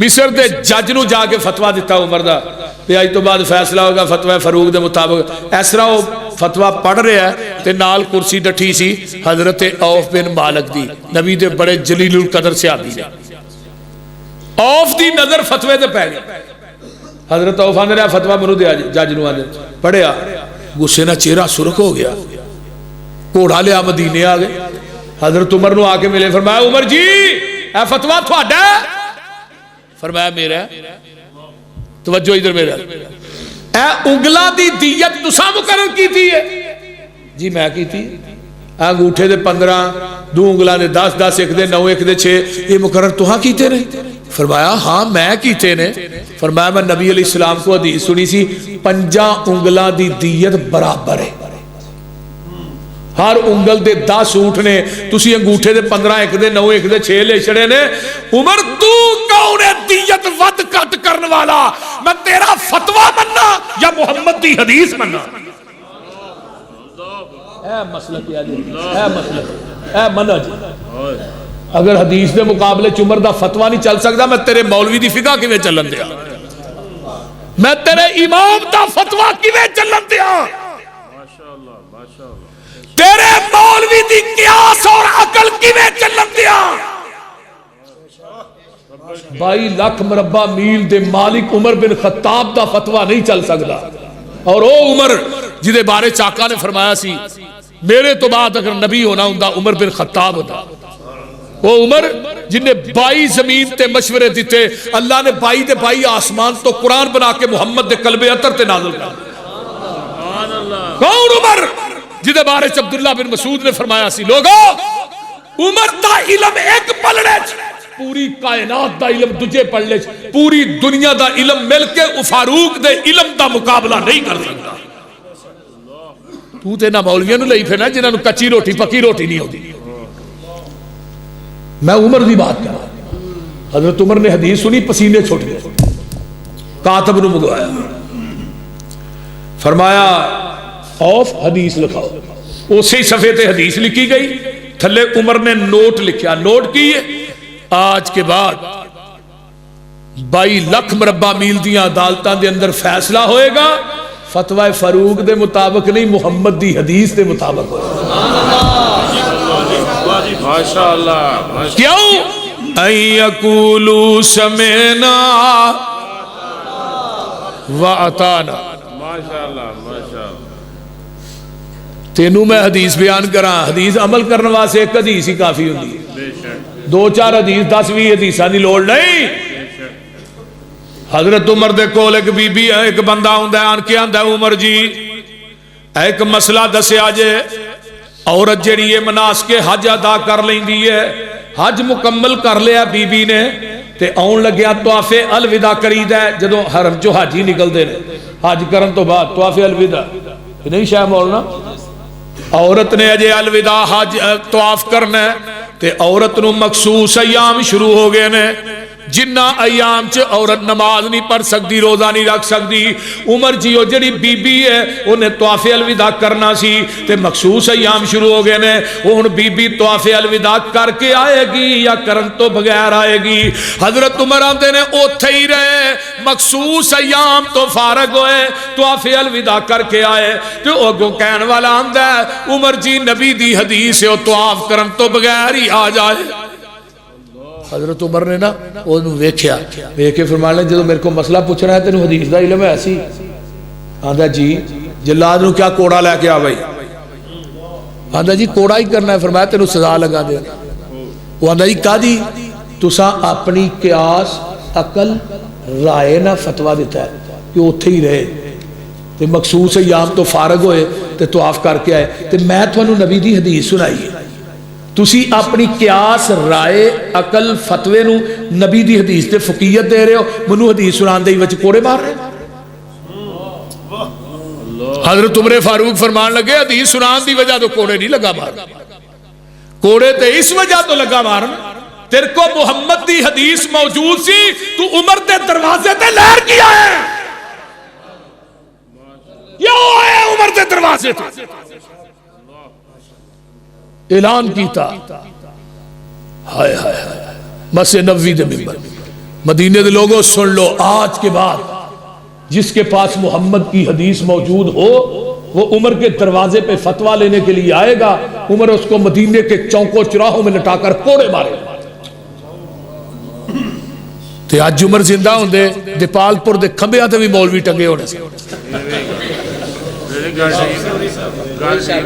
مصر دے جج نو جا کے فتویٰ دیتا عمر دا، کہ آج تو بعد فیصلہ ہوگا فتویٰ فاروق دے مطابق۔ اس طرح وہ فتویٰ پڑھ رہا ہے تے نال کرسی ڈٹھی سی حضرت عوف بن مالک دی، نبی دے بڑے جلیل القدر صحابی نے۔ عوف دی نظر فتوے تے پے گئی، حضرت عوف آندے رہا فتویٰ منو دیا جج نو، آندے پڑھیا، غصے نہ چہرہ سرخ ہو گیا، گھوڑا لیا مدینے آ گئے۔ حضرت عمر نو آ کے ملے، فرمایا عمر جی اے فتویٰ تھوڑا ہے؟ فرمایا میرا ہے۔ توجہ ادھر میرا، اے انگلاں دی دیت تساں مقرر کیتی ہے؟ جی میں کیتی۔ انگوٹھے دے 15، 2 انگلاں دے 10، 10 ایک دے 9، ایک دے 6، یہ مقرر تہاں کیتے رہے؟ فرمایا ہاں میں کیتے نے. فرمایا میں نبی علیہ السلام کو حدیث سنی سی 5 انگلاں دی دیت برابر ہے. ہر انگل دے 10 اونٹ نے, تسی انگوٹھے دے 15 ایک دے 9 ایک دے 6 لے چھڑے نے. عمر تو کون ہے دیت ود کٹ کرن والا؟ میں تیرا فتویٰ مننا یا محمد دی حدیث مننا؟ اے مسئلہ کیا جی, اے مسئلہ, اے منہج. اگر حدیث دے مقابلے عمر دا فتویٰ نہیں چل سکتا, میں تیرے مولوی دی فقہ کیویں چلن دیا؟ میں تیرے امام دا فتویٰ کیویں چلن دیا؟ تیرے مولوی دی قیاس اور عقل کیویں چلن دیا؟ 22 لاکھ مربع میل دے مالک عمر بن خطاب دا فتویٰ نہیں چل سکتا. اور او عمر جدے بارے چاکا نے فرمایا سی میرے تو بعد اگر نبی ہونا ہوندا عمر بن خطاب ہوتا. وہ عمر جن نے 22 زمین تے مشورے دیتے, اللہ نے 22 دے 22 آسمان تو قرآن بنا کے محمد دے قلب اطہر تے نازل کر. کون عمر جدے بارے عبداللہ بن مسعود نے فرمایا سی لوگو عمر دا علم ایک پلڑے پوری کائنات دا علم دجے پلڑے, پوری دنیا دا علم مل کے فاروق دے علم دا مقابلہ نہیں کر سکتا. تو تے نہ مولویاں نو لئی پھرنا جنہاں نو کچی روٹی پکی روٹی نہیں ہوتی. میں عمر دی بات کر رہا. حضرت عمر نے حدیث سنی, پسینے چھوٹ گئے, کاتب نو منگوایا, فرمایا اوف حدیث لکھاؤ. اسی صفحے تے حدیث لکھی گئی, تھلے عمر نے نوٹ لکھیا. نوٹ کی آج کے بعد 22 لاکھ مربع میل دیاں عدالتاں دے اندر فیصلہ ہوئے گا, فتوی فاروق دے مطابق نہیں محمد دی حدیث دے مطابق ہوئے گا. کیوں؟ ان یقولوا سمعنا واطعنا. تینوں میں حدیث بیان کراں, حدیث عمل کرنے واسطے ایک حدیث ہی کافی ہوندی ہے, 2-4 حدیث 10-20 حدیثاں دی لوڑ نہیں. حضرت عمر دے کول ایک بی بی ہے, ایک بندہ ہوندا ہے, آن کے آندا ہے عمر جی ایک مسئلہ دسیا جے, عورت جڑی ہے مناسک حج ادا کر لیندی ہے, حج مکمل کر لیا بی بی نے تے آن لگیا طواف الوداع کریدا ہے. جدوں حرم چوں حاجی نکلدے نے حج کرن تو بعد طواف الوداع نہیں شاہ مولانا, عورت نے اجے الوداع حج طواف کرنا ہے تے عورت نو مخصوص ایام شروع ہو گئے نے جنہ ایام چ عورت نماز نہیں پڑھ سکتی, روزہ نہیں رکھ سکتی. عمر جی او جڑی بی بی ہے انہیں طواف الوداع کرنا سی تے مخصوص ایام شروع ہو گئے نے. ہن بی بی طواف الوداع کر کے آئے گی یا کرن تو بغیر آئے گی؟ حضرت عمر آندے نے اوتھے ہی رہے, مخصوص ایام تو فارغ ہوئے, طواف الوداع کر کے آئے تے او اگوں کہن والا آندا ہے عمر جی نبی دی حدیث ہے او طواف کرن تو بغیر ہی آ جائے. حضرت عمر نے نا انہوں ویکھیا, ویکھ کے فرمانے جدو میرے کو مسئلہ پوچھنا ہے تینوں حدیث دا علم ہے ایسی؟ آندا جی جلاد نو کیا کوڑا لے کے آ بھائی؟ آندا جی کوڑا ہی کرنا ہے. فرمایا تینوں سزا لگا دے. وہ آندا جی کا دی تساں اپنی قیاس عقل رائے نہ فتویٰ دیتا ہے کہ اوتھے ہی رہے تے مخصوص ایام تو فارغ ہوئے تے طواف کر کے آئے تے میں تھانوں نبی دی حدیث سنائی ہے. تسی اپنی قیاس رائے عقل فتوے نو نبی دی حدیث تے فقیت دے رہے ہو, منو حدیث سنان دے وچ کوڑے مار رہے. حضرت عمر فاروق فرمان لگے حدیث سنان دی وجہ تو کوڑے نہیں لگا مار, کوڑے تے اس وجہ تو لگا مارن تیرے کو محمد دی حدیث موجود سی, تو عمر دے دروازے تے لہر کیا ہے, کیوں آئے عمر دے دروازے تے؟ اعلان کیتا ہائے ہائے ہائے مسجد نبوی دے منبر, مدینے دے لوگوں سن لو, آج کے بعد جس کے پاس محمد کی حدیث موجود ہو وہ عمر کے دروازے پہ فتویٰ لینے کے لیے آئے گا, عمر اس کو مدینے کے چوکوں چراہوں میں لٹا کر کوڑے مارے. تے آج عمر زندہ ہوں دے دیپال پور دے کھمبیاں تے بھی مولوی ٹنگے ہونے سے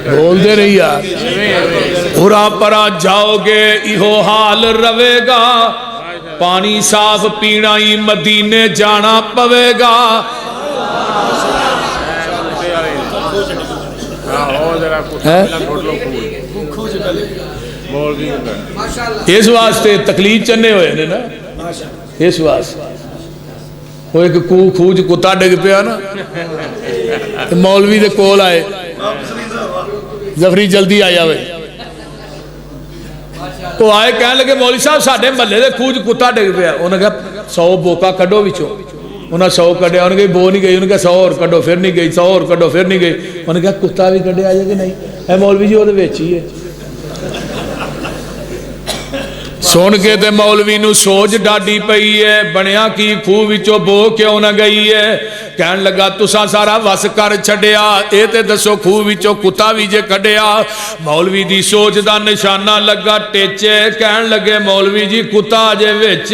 بول دے رہی یار. پورا پرا جاؤ گے ایہو حال روے گا, پانی صاف پینا ہی مدینے جانا پوے گا. اس واسطے تکلیف چنے ہوئے نے نا, اس واسطے وہ ایک خوہ چ کتا ڈگ پیا نا مولوی دے کول آئے ظفری جلدی آیا ہوئے وہ آئے کہنے لگے مولوی صاحب ساڈے محلے دے خوہ چ کتا ڈگ پیا انہوں نے کہا 100 بوکا کڈو وچوں انہوں نے 100 کڈیا انہوں نے کہا بو نہیں گئی انہوں نے کہا 100 اور کڈو پھر نہیں گئی 100 اور کڈو پھر نہیں گئی انہوں نے کہا کتا بھی کڈیا آئے کہ نہیں اے مولوی جی وہ تو وچ ہی ہے سن کے تے مولوی نو سوچ ڈاڈی پئی ہے بنیا کی خوہ وچوں بو کیوں نہ گئی ہے کہن لگا تسا سارا وس کر چھڈیا اے تے دسو خوہ وچوں کتا بھی جے کڈیا مولوی دی سوچ دا نشانہ لگا ٹیچے کہن لگے مولوی جی کتا جے وچ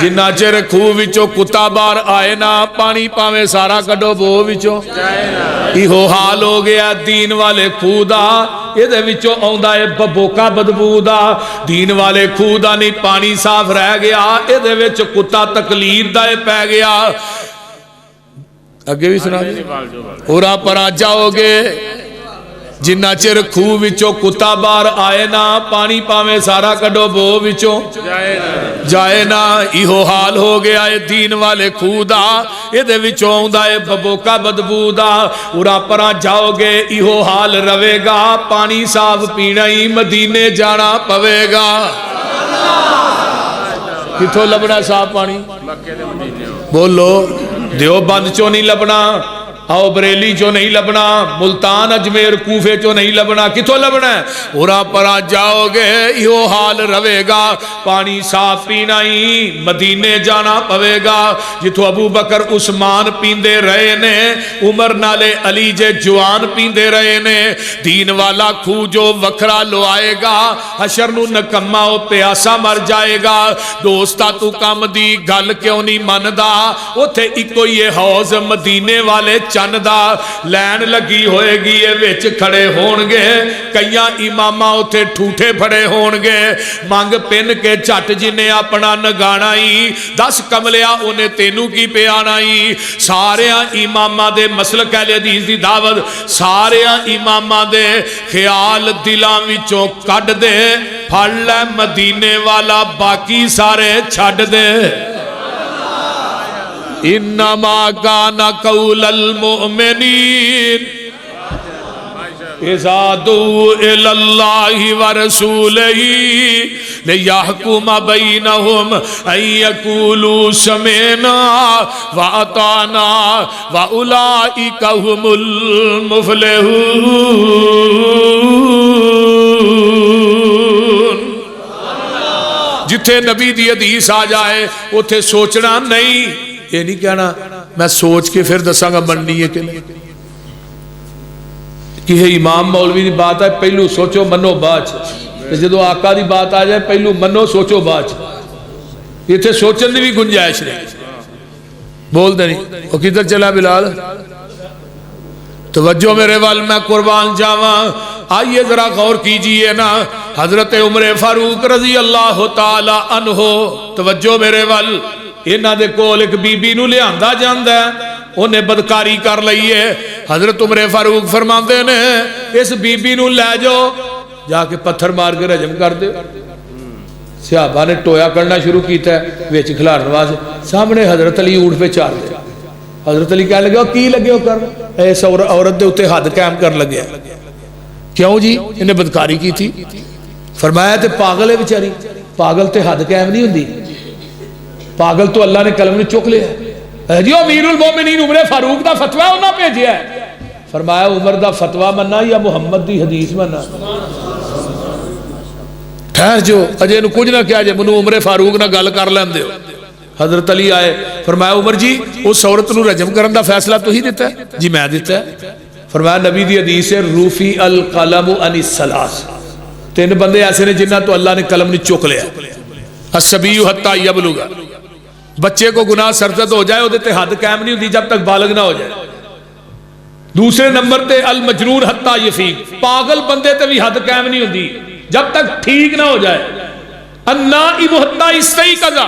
جنہ چر خوہ وچوں کتا باہر آئے نا پانی پاویں سارا کڈو بو وچوں ایہو حال ہو گیا دین والے خوہ دا یہ دے وچوں آندا ہے ببوکا بدبو دا دین والے خوہ دا نہیں پانی صاف رہ گیا یہ دے وچ کتا تکلیف دا پہ گیا اگے بھی سنا دی اورا پرا جاؤ گے جنہ چر خوہ وچوں کتا باہر آئے نا پانی پاویں سارا کڈو بو وچوں جائے نا ایہو حال ہو گیا اے دین والے خوہ دا اے دے وچوں آندا اے ببوکا بدبو دا اورا پرا جاؤ گے ایہو حال رہے گا پانی صاف پینا ہی مدینے جانا پوے گا کتھوں لبنا صاف پانی بولو دیوبند چوں نہیں لبنا آؤ بریلی چو نہیں لبنا ملتان اجمیر کوفے چو نہیں لبنا کتوں لبنا ہے اورا پرا جاؤ گے یہ حال رہے گا پانی صاف پینا ہی مدینے جانا پوے گا جتو ابو بکر عثمان پیندے رہے نے عمر نالے علی جے جوان پیندے رہے نے دین والا خوہ جو وکھرا لو آئے گا حشر نو نکمہ او پیاسا مر جائے گا دوستا تو کام دی گل کیوں نہیں ماندا اوتھے اکو یہ حوض مدینے والے چندہ لین لگی ہوئے گی یہ ویچ کھڑے ہونگے کئیاں امامہ اتے ٹھوٹے پھڑے ہونگے مانگ پن کے چٹ جنہیں اپنا نگانائی 10 کملیا انہیں تینوں کی پیانائی سارے امامہ دے مسلک اہل حدیث دی دعوت سارے امامہ دے خیال دلان وچوں کڈ دے پھڑ لے مدینے والا باقی سارے چھڈ دے انما کان قول المؤمنین اذا دعوا الى الله ورسوله ليحكم بينهم ان يقولوا سمعنا واطعنا واولئك هم المفلحون جتھے نبی دی حدیث آ جائے اتھے سوچنا نہیں یہ نہیں کہنا میں سوچ کے پھر دساں گا مننی ہے کہ نہیں کہ امام مولوی دی بات ہے پہلو سوچو منو باچ جدو آقا دی بات آ جائے پہلو منو سوچو باچ یہ تھے سوچن دی بھی گنجائش نہیں بول دے نہیں وہ کدھر چلا بلال توجہ میرے وال میں قربان جاواں آئیے ذرا غور کیجئے نا حضرت عمر فاروق رضی اللہ تعالی عنہ توجہ میرے وال انہاں دے کول ایک بی بی نو لیاندا جاندا ہے انہیں بدکاری کر لئیے حضرت عمر فاروق فرماندے نے اس بی بی نو لے جاؤ جا کے پتھر مار کے رجم کر دے صحابہ نے ٹویا کرنا شروع کیتا ہے ویچ کھلار نواز سامنے حضرت علی اونٹ پہ چار دے حضرت علی کہنے لگے کی لگے ہو کر ایسا عورت دے اتے حد قائم کر لگے کیوں جی انہیں بدکاری کی تھی فرمایا تے پاگل ہے بیچاری پاگل تے حد قائم نہیں ہوندی پاگل تو اللہ نے قلم نے چک لیا جی امیر المومنین عمر فاروق دا فتوہ انہاں بھیجیا ہے فرمایا عمر دا فتوہ مننا یا محمد دی حدیث مننا ٹھہر جو اجے نو کچھ نہ کیا جے منو عمر فاروق نہ گل کر لیندے ہو حضرت علی آئے فرمایا عمر جی اس عورت نو رجم کرن دا فیصلہ تو ہی دیتا ہے جی میں دیتا ہے فرمایا نبی دی حدیث ہے روفی القلم عن الثلاث 3 بندے ایسے نے جنہ تو اللہ نے قلم نے چک لیا الصبی حتی یبلغ بچے کو گناہ سرزد ہو جائے وہ حد قائم نہیں ہوتی جب تک بالغ نہ ہو جائے دوسرے نمبر تے المجنون حتی یفیق پاگل بندے تے بھی حد قائم نہیں ہوتی جب تک ٹھیک نہ ہو جائے النائم حتی استیقظ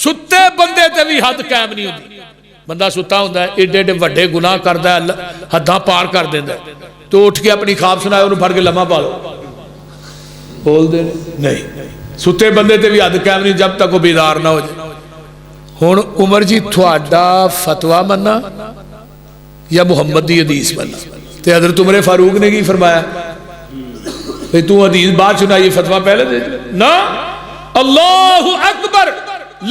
ستے بندے تے بھی حد قائم نہیں ہوتی بندہ ستا ہوتا ہے ایڈے ایڈے وڈے گناہ کرتا ہے حداں پار کر دیتا ہے تو اٹھ کے اپنی خواب سنائے انہوں بھر کے لمحہ پالو بول دے نہیں ستے بندے تے بھی حد قائم نہیں جب تک وہ بیدار نہ ہو جائے ہن عمر جی تھوڑا فتوا مننا یا محمد دی حدیث مننا؟ تے حضرت عمر فاروق نے کی فرمایا کہ تو حدیث بعد سنا یہ فتوا پہلے دے نا. اللہ اکبر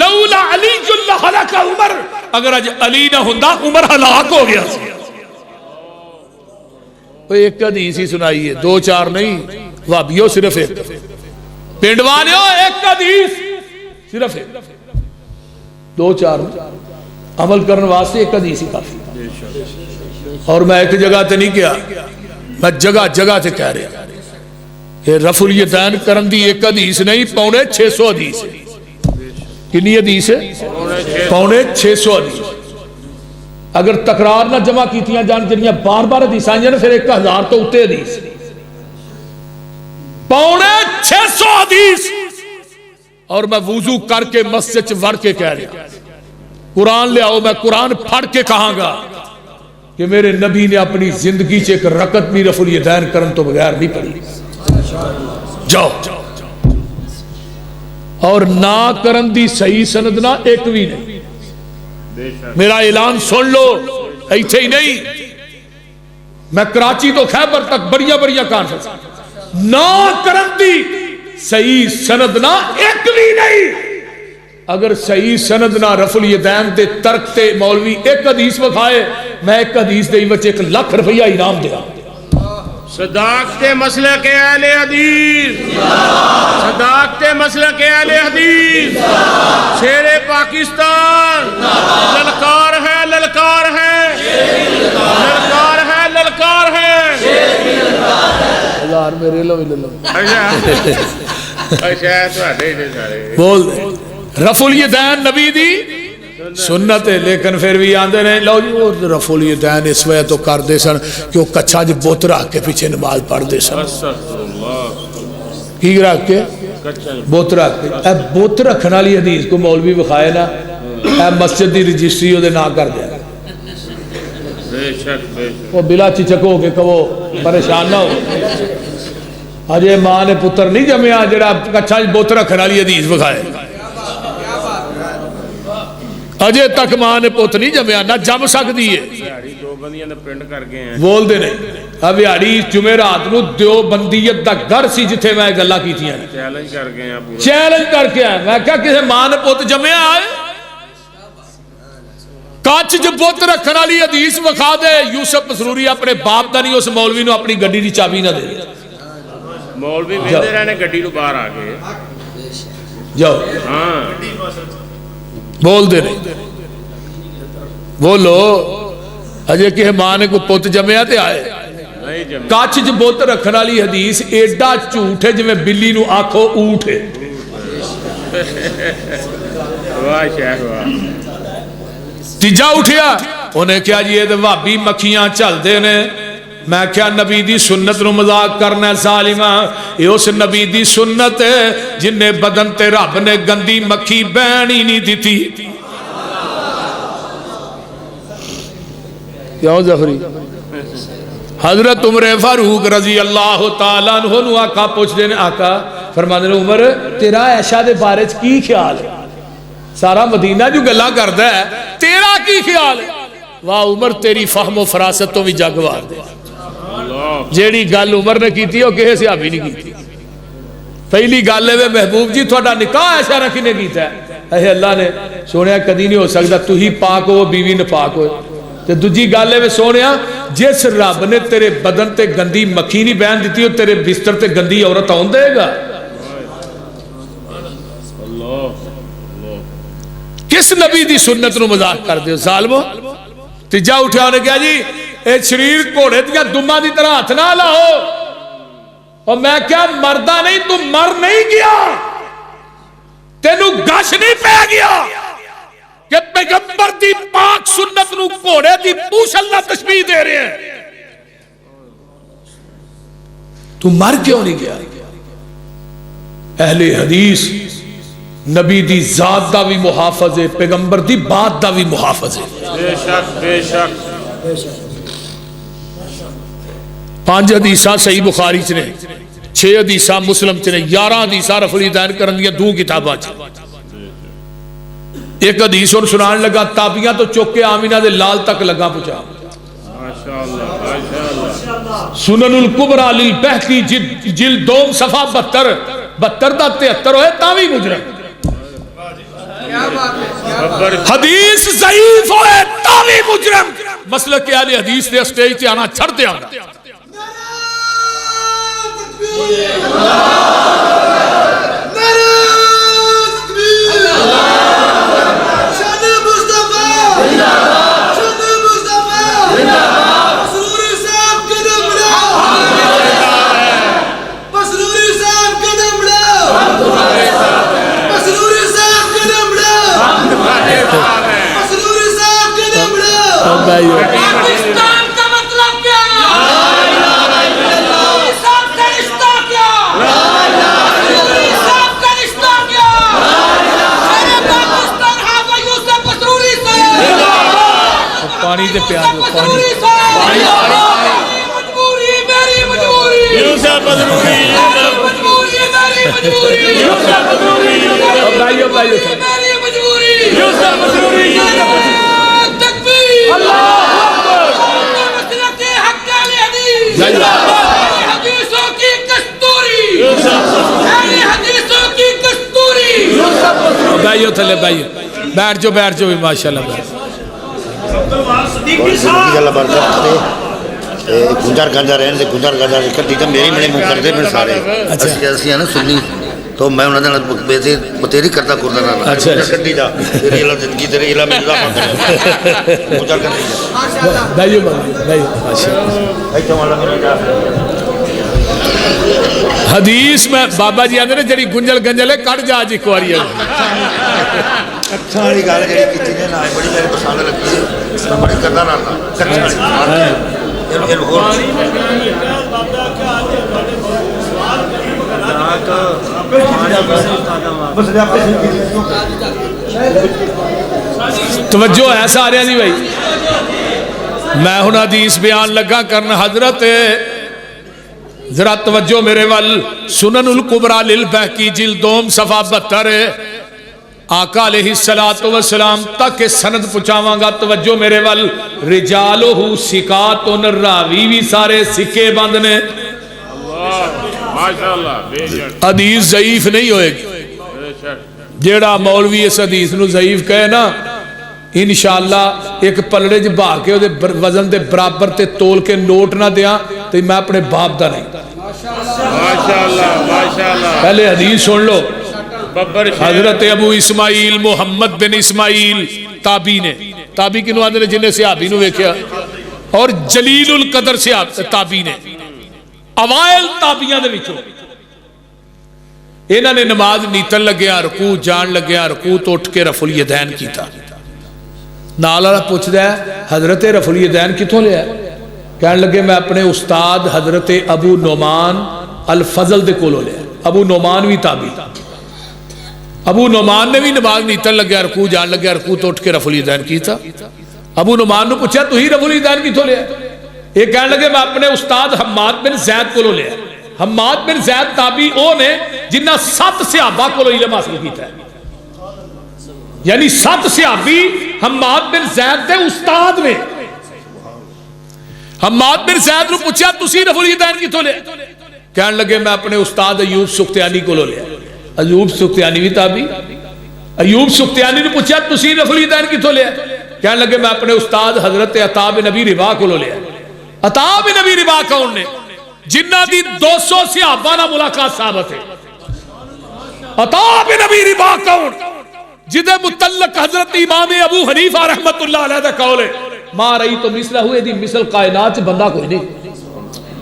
لولا علی اللہ ہلاک عمر، اگر اج علی نہ ہوندا عمر ہلاک ہو گیا سی. ایک حدیث ہی سنائی ہے، دو چار نہیں. وہابیو صرف ایک، پنڈ والیو ایک حدیث صرف ایک، دو چار عمل کرنے واسطے ایک حدیث ہی کافی. اور میں ایک جگہ تے نہیں کیا، میں جگہ جگہ تے کہہ رہا یہ رفع الیدین کرن دی ایک حدیث نہیں، 650 حدیث ہے. کنی حدیث ہے؟ 650 حدیث. اگر تکرار نہ جمع کیتیاں جان جنیاں بار بار حدیث آئیں جانے پھر 1000 تو اتے حدیث. 650 حدیث. اور میں وضو کر کے مسجد وڑ کے کہہ رہا قرآن لے آؤ، میں قرآن پڑھ کے کہاں گا کہ میرے نبی نے اپنی زندگی سے ایک رکعت بھی رفع الیدین کرن تو بغیر نہیں پڑھی. جاؤ. اور نہ کرن دی صحیح سند نہ ایک بھی نہیں. میرا اعلان سن لو، ایتھے ہی نہیں، میں کراچی تو خیبر تک بڑیاں بڑیاں کانفرنس، نہ کرن دی صحیح سند نہ ایک بھی نہیں. اگر صحیح سند نہ رفع الیدین دے ترک تے مولوی ایک حدیث وکھائے، میں ایک حدیث دے وچ 1 لاکھ روپیہ انعام دیا. صداقت مسلک اہل حدیث، صداقت مسلک اہل حدیث، شیر پاکستان. للکار ہے، للکار ہے، للکار ہے، للکار ہے. ہزار میرے لو لے لو. اچھا تواڈے نے سارے بول دے رفع الیدین نبی دی سنت ہے، لیکن پھر بھی آندے نہیں لو جی وہ رفع الیدین اس وجہ تو کر دے سن کہ وہ کچھا جی بت رکھ کے پیچھے نماز پڑھ دے سن. کی رکھ کے؟ بت رکھ کے. اے بت رکھن والی حدیث کو مولوی بخائے نا، اے مسجد دی رجسٹری وہ نہ کر دیا. وہ بلا چچک ہو کے کہو پریشان نہ ہو. اجے ماں نے پتر نہیں جمیا جڑا کچھا جی بت رکھن والی حدیث بخائے. اجے تک ماں نے پوت نہیں جمیا، نہ جم سکتی ہے. بول دے نہیں. اب یاری جمعرات نو دیوبندیت دا گھر سی جتھے میں گلاں کیتیاں چیلنج کر کے آیا، چیلنج کر کے آیا. میں کہا کسے ماں نے پوت جمیا ہے؟ کچھ جو بت رکھن والی حدیث وکھا دے. یوسف مسروری اپنے باپ دا نہیں، اس مولوی نو اپنی گڈی دی چابی نہ دے. مولوی ویندے رہنے گڈی نو باہر آ کے جاؤ. ہاں بول دے نہیں. بولو اجے کہ ماں نے کو پوت جمیا تے آئے. کچھ جو بت رکھن والی حدیث ایڈا جھوٹ ہے جویں بلی نو آکھو اونٹ ہے. واہ شیخ واہ. تیجا اٹھیا انہیں کیا جی یہ وہابی مکھیاں چل دے نے. میں کیا نبی دی سنت نو مذاق کرنا ہے ظالمہ؟ یہ اس نبی دی سنت ہے جن نے بدن تے رب نے گندی مکھی بین ہی نہیں دیتی. کیوں ظفری؟ حضرت عمر فاروق رضی اللہ تعالیٰ عنہ نو آقا پوچھ دے نے، آقا فرما دے عمر تیرا عائشہ دے بارے کی خیال ہے؟ سارا مدینہ جو گلا کردا ہے، تیرا کی خیال ہے؟ واہ عمر تیری فہم و فراست تو بھی جگوار دے. جیڑی گل عمر نے کیتی وہ کہے صحابی نہیں کیتی. پہلی گل ہے محبوب جی تھوڑا نکاح عائشہ نے کنے کیتا ہے؟ اے اللہ نے سونیا کدی نہیں ہو سکتا تو ہی پاک ہو بیوی نپاک ہوئے. تے دوجی گل ہے سونیا جس رب نے تیرے بدن تے گندی مکھی نہیں بہن دیتی ہو تیرے بستر تے گندی عورت آن دے گا؟ کس نبی دی سنت نو مذاق کر دے ظالمو؟ تیجا اٹھا انہیں کہا جی اے شریر گھوڑے دیا دمہ دی طرح ہاتھ نہ لاؤ. اور میں کیا مردہ نہیں تو مر نہیں گیا، تینو گش نہیں پہ گیا کہ پیغمبر دی پاک سنت نو گھوڑے دی پوچھ اللہ تشبیح دے رہے ہیں. تو مر کیوں نہیں گیا؟ اہل حدیث نبی دی ذات دا بھی محافظ ہے، پیغمبر دی بات دا بھی محافظ ہے. بے شک بے شک. 5 حدیثاں صحیح بخاری چ نے، 6 حدیثاں مسلم چ نے، 11 حدیثاں رفع الیدین کرن دی 2 کتاباں چ. ایک حدیث اور سنان لگا تابیاں تو چوک کے آمینہ دے لال تک لگا پہنچا سنن الکبریٰ للبہقی جلد دوم صفحہ 72 دا 73 ہوئے تاوی مجرم حدیث ضعیف ہوئے تاوی مجرم مسئلہ کہ اہل حدیث دے اسٹیج تے آنا چھڑ دے آنا پاکستان کا مطلب کیا صاحب کا رشتہ کیا صاحب کا رشتہ کیا میرے پاکستان حافظ یوسف مسروری سے پانی دے پیار دو مجبوری میری مجبوری یوسف مسروری میری مجبوری بھائیو میری مجبوری یوسف مسروری حدیثوں کی کستوری حدیثوں کی کستوری بھائیو تھلے بھائیو بیٹھ جو ماشاءاللہ گنجر گنجر رہنے سے گنجر گنجر کٹی تو میری مڑے منہ کرتے میں سارے اسی ہیں نا سنی تو میں انہوں نے بتیری کرتا کرتا رہا اچھا کٹی جا تیری اللہ زندگی تیری اللہ میں اضافہ کرے گنجر کٹی جا بھائیو ماشاءاللہ حدیث میں بابا جی آدھے جڑی گنجل گنجل ہے کٹ جا جی کواری ہے ساری گال جڑی کیتی نے نا بڑی میرے پسند لگی ہے میں بڑی کردا رہا تھا کچھ توجہ ہے سارے دی بھائی میں ہن حدیث بیان لگا کرن حضرت ذرا توجہ میرے وال سنن الکبریٰ للبہقی جلد دوم صفحہ 72 آقا علیہ السلام تک سند پچھاواں گا توجہ میرے وال رجالہ سکات راوی بھی سارے سکے بند نے حدیث ضعیف نہیں ہوئے گی جیڑا مولوی اس حدیث نو ضعیف کہے نا انشاءاللہ ایک پلڑے جب بھا کے وزن دے برابر تے تول کے نوٹ نہ دیا تو میں اپنے باپ دا نہیں پہلے حدیث سن لو حضرت ابو اسماعیل محمد بن اسماعیل تابی نے تابی کنو آدھے نے جنہیں صحابی نو ویکھیا اور جلیل القدر تابی نے اوائل تابیاں دے وچوں انہاں نے نماز نیتن لگیا رکوع جان لگیا رکوع تو اٹھ کے رفع الیدین کیتا نالا پوچھ دیا حضرت رفع الیدین کتوں لیا کہنے لگے میں اپنے استاد حضرت ابو نعمان الفضل دے کولو لیا ابو نعمان بھی تابی ابو نعمان نے بھی نماز نیتن لگیا رکوع جان لگیا رکوع تو اٹھ کے رفع الیدین کیتا ابو نعمان نے پوچھا تو ہی رفع الیدین کتوں لیا ایک کہنے لگے میں اپنے استاد حماد بن زید کولو لیا حماد بن زید تابی او نے جنہ 7 صحابہ کولو علم حاصل کیتا ہے یعنی 7 صحابی حماد بن زید دے استاد میں حماد بن زید نے پوچھا تسی رفع الیدین کتوں لے کہنے لگے میں اپنے استاد ایوب سختیانی کو لیا ایوب سختیانی بھی تابی ایوب سختیانی نے پوچھا تسی رفع الیدین کتوں لیا کہنے لگے میں اپنے استاد حضرت عطا بن ابی رباح کو لیا عطا بن ابی رباح کون نے جنہ دی 200 صحابہ نہ ملاقات ثابت ہے عطا بن ابی رباح کون جدے متعلق حضرت امام ابو حنیفہ رحمت اللہ علیہ دا قول ہے ما رئی تو مثلہ ہوئے دی مثل کائنات بندہ کوئی نہیں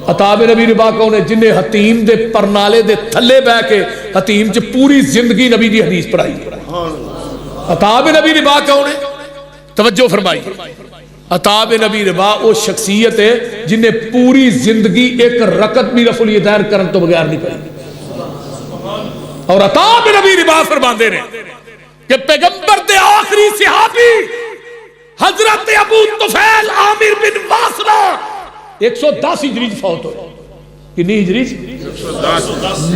عطا بن ابی رباح کون ہے جنہیں حتیم دے پرنالے دے تھلے بہ کے حتیم چ پوری زندگی نبی دی حدیث پڑھائی عطا بن ابی رباح کون ہے توجہ فرمائی عطا بن ابی رباح وہ شخصیت ہے جنہیں پوری زندگی ایک رکعت بھی رفع الیدین کرن تو بغیر نہیں پڑھی اور عطا بن ابی رباح فرماندے نے کہ پیغمبر دے آخری صحابی حضرت ابو طفیل عامر بن واسلہ 110 ہجری فوت ہوئے کنی ہجری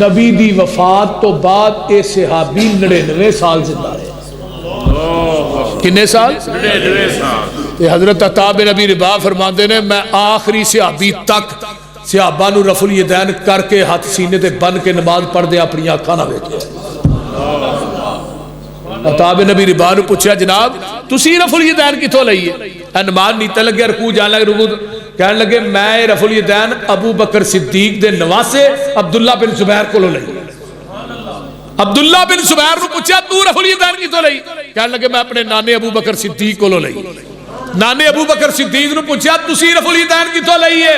نبی دی وفات تو بعد اے صحابی 99 سال زندہ رہے کنے سال؟ 99 سال. تے حضرت عطا بن ابی رباح فرماندے نے میں آخری صحابی تک صحابہ نو رفع الیدین کر کے ہاتھ سینے تے بن کے نماز پڑھ دے اپنی آنکھاں نہ ویکھیا. عطا بن ابی رباح نے پوچھا جناب تسی رفع الیدین کتھوں لئیے؟ نماز نیتے لگے رکوع جان لگے رکوع کہنے لگے میں رفع الیدین ابو بکر صدیق دے نواسے عبداللہ بن زبیر کو لئی. عبداللہ بن زبیر نے پوچھا تو رفع الیدین کتھوں لئی؟ کہنے لگے میں اپنے نانے ابو بکر صدیق کو لئی. نانے ابو بکر صدیق نے پوچھا تسی رفع الیدین کتھوں لئیے؟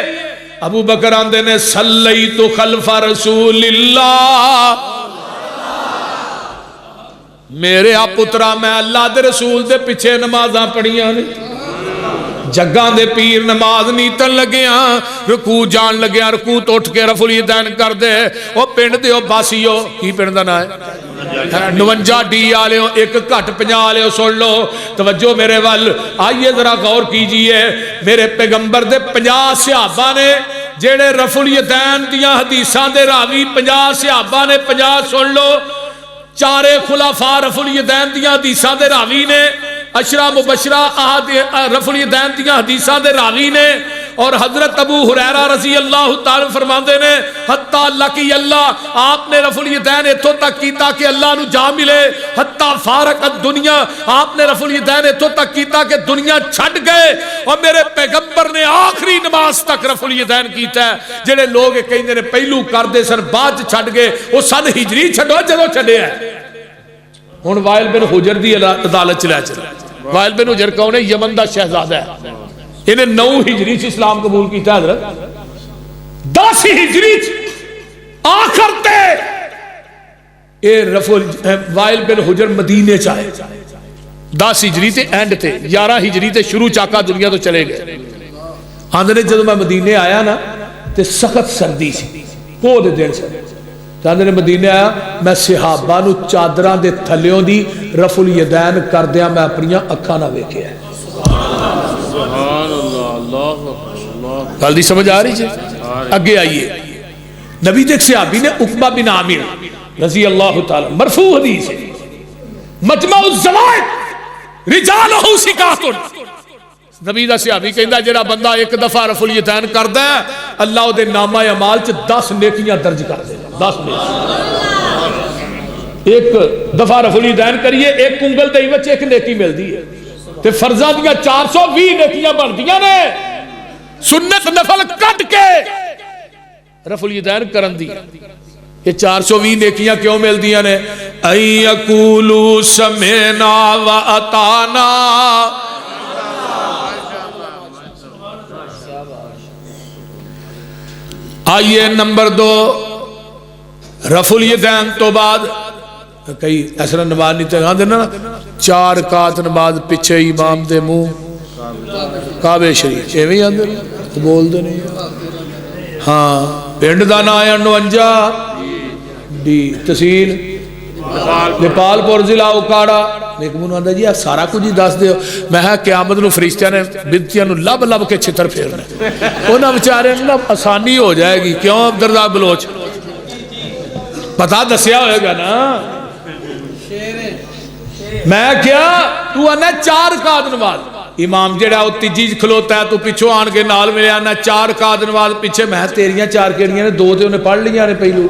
ابو بکر آندے نے صلیت خلف رسول اللہ میرے آپ پترا میں اللہ دے رسول دے پیچھے نمازاں پڑھیاں نے جگاں دے پیر نماز نیتن لگیاں رکوع جان لگیاں رکوع تو اٹھ کے رفع الیدین کر دے او پنڈ دے او باسیو کی پنڈ دا نا ہے 59 ڈی آلے ہو ایک گھٹ 50 آلے ہو سن لو توجہ میرے وال آئیے ذرا غور کیجئے میرے پیغمبر دے 50 صحابہ نے جیڑے رفع الیدین دیاں حدیثاں دے راوی 50 صحابہ نے 50 سن لو چارے خلافہ رفع الیدین دیاں حدیثاں دے راوی نے اشرا مبشرہ رفع الیدین دیاں حدیثاں دے راوی نے اور حضرت ابو ہریرہ رضی اللہ تعالی فرماندے نے حتی لقی اللہ آپ نے رفع الیدین اتھوں تک کیتا کہ اللہ نو جا ملے حتی فارقت دنیا آپ نے رفع الیدین اتھوں تک کیتا کہ دنیا چھڑ گئے اور میرے پیغمبر نے آخری نماز تک رفع الیدین کیتا ہے جڑے لوگ کہندے نے پہلو کر دے سن بعد چھڑ گئے وہ سن ہجری چھڈو جدوں چھڈے ہے. ہن وائل بن حجر دی عدالت چلا چلا وائل بن حجر کون ہے؟ یمن دا شہزادہ ہے انہیں 9 ہجری سے اسلام قبول کیتا ہے حضرت 10 ہجری آخر تے اے رفع وائل بن حجر مدینے چاہے 10 ہجری تے اینڈ تے 11 ہجری تے شروع چاکا دنیا تو چلے گئے. آندھنے جدو میں مدینے آیا نا تے سخت سردی سی کو دے دن سے چاندنے مدینے آیا میں صحابہ نو چادران دے تھلیوں دی رفع الیدین کر دیا میں اپنی اکھاں نہ ویکھیا ہے. سبحان اللہ اللہ گل دی سمجھ آ رہی جی؟ اگے آئیے نبی دے صحابی نے عقبہ بن عامر رضی اللہ تعالی مرفوع حدیث ہے مجمع الزوائد رجالہ ثقات نبی دا صحابی کہندا جڑا بندہ ایک دفعہ رفع الیدین کردا ہے اللہ دے نامہ اعمال چ 10 نیکیاں درج کر دے گا 10 نیکیاں. ایک دفعہ رفع الیدین کریے ایک کنگل دے وچ ایک نیکی ملدی ہے تے فرضاں دیاں 420 نیکیاں بندیاں نے سنت نفل کٹ کے رفع الیدین کرن دی. یہ 420 نیکیاں کیوں ملدیاں نے؟ ان یقولوا سمعنا واطعنا آئیے نمبر 2 رفع الیدین تو بعد کئی ایسا نماز نہیں تھے دینا 4 رکعت نماز پیچھے امام دے منہ کعبے شریف ایویں آندے بول دے نہیں ہاں پنڈ دا نام ہے 49 ڈی تحصیل نیپال پور ضلع اوکاڑا ایک منو آندا جی سارا کچھ ہی دس دیو میں قیامت نو فرشتیاں نے بدتیاں نو لب لب کے چھتر پھیرنے انہاں بیچارے نو آسانی ہو جائے گی. کیوں عبدالرزاق بلوچ پتہ دسیا ہوئے گا نا میں کیا تو آنا 4 رکعت نماز امام جڑا وہ تیجی کھلوتا ہے تو پیچھو آن کے نال ملے آنا 4 رکعت نماز پیچھے میں تیریاں 4 کیڑیاں نے 2 تے انہیں پڑھ لیاں نے پہلو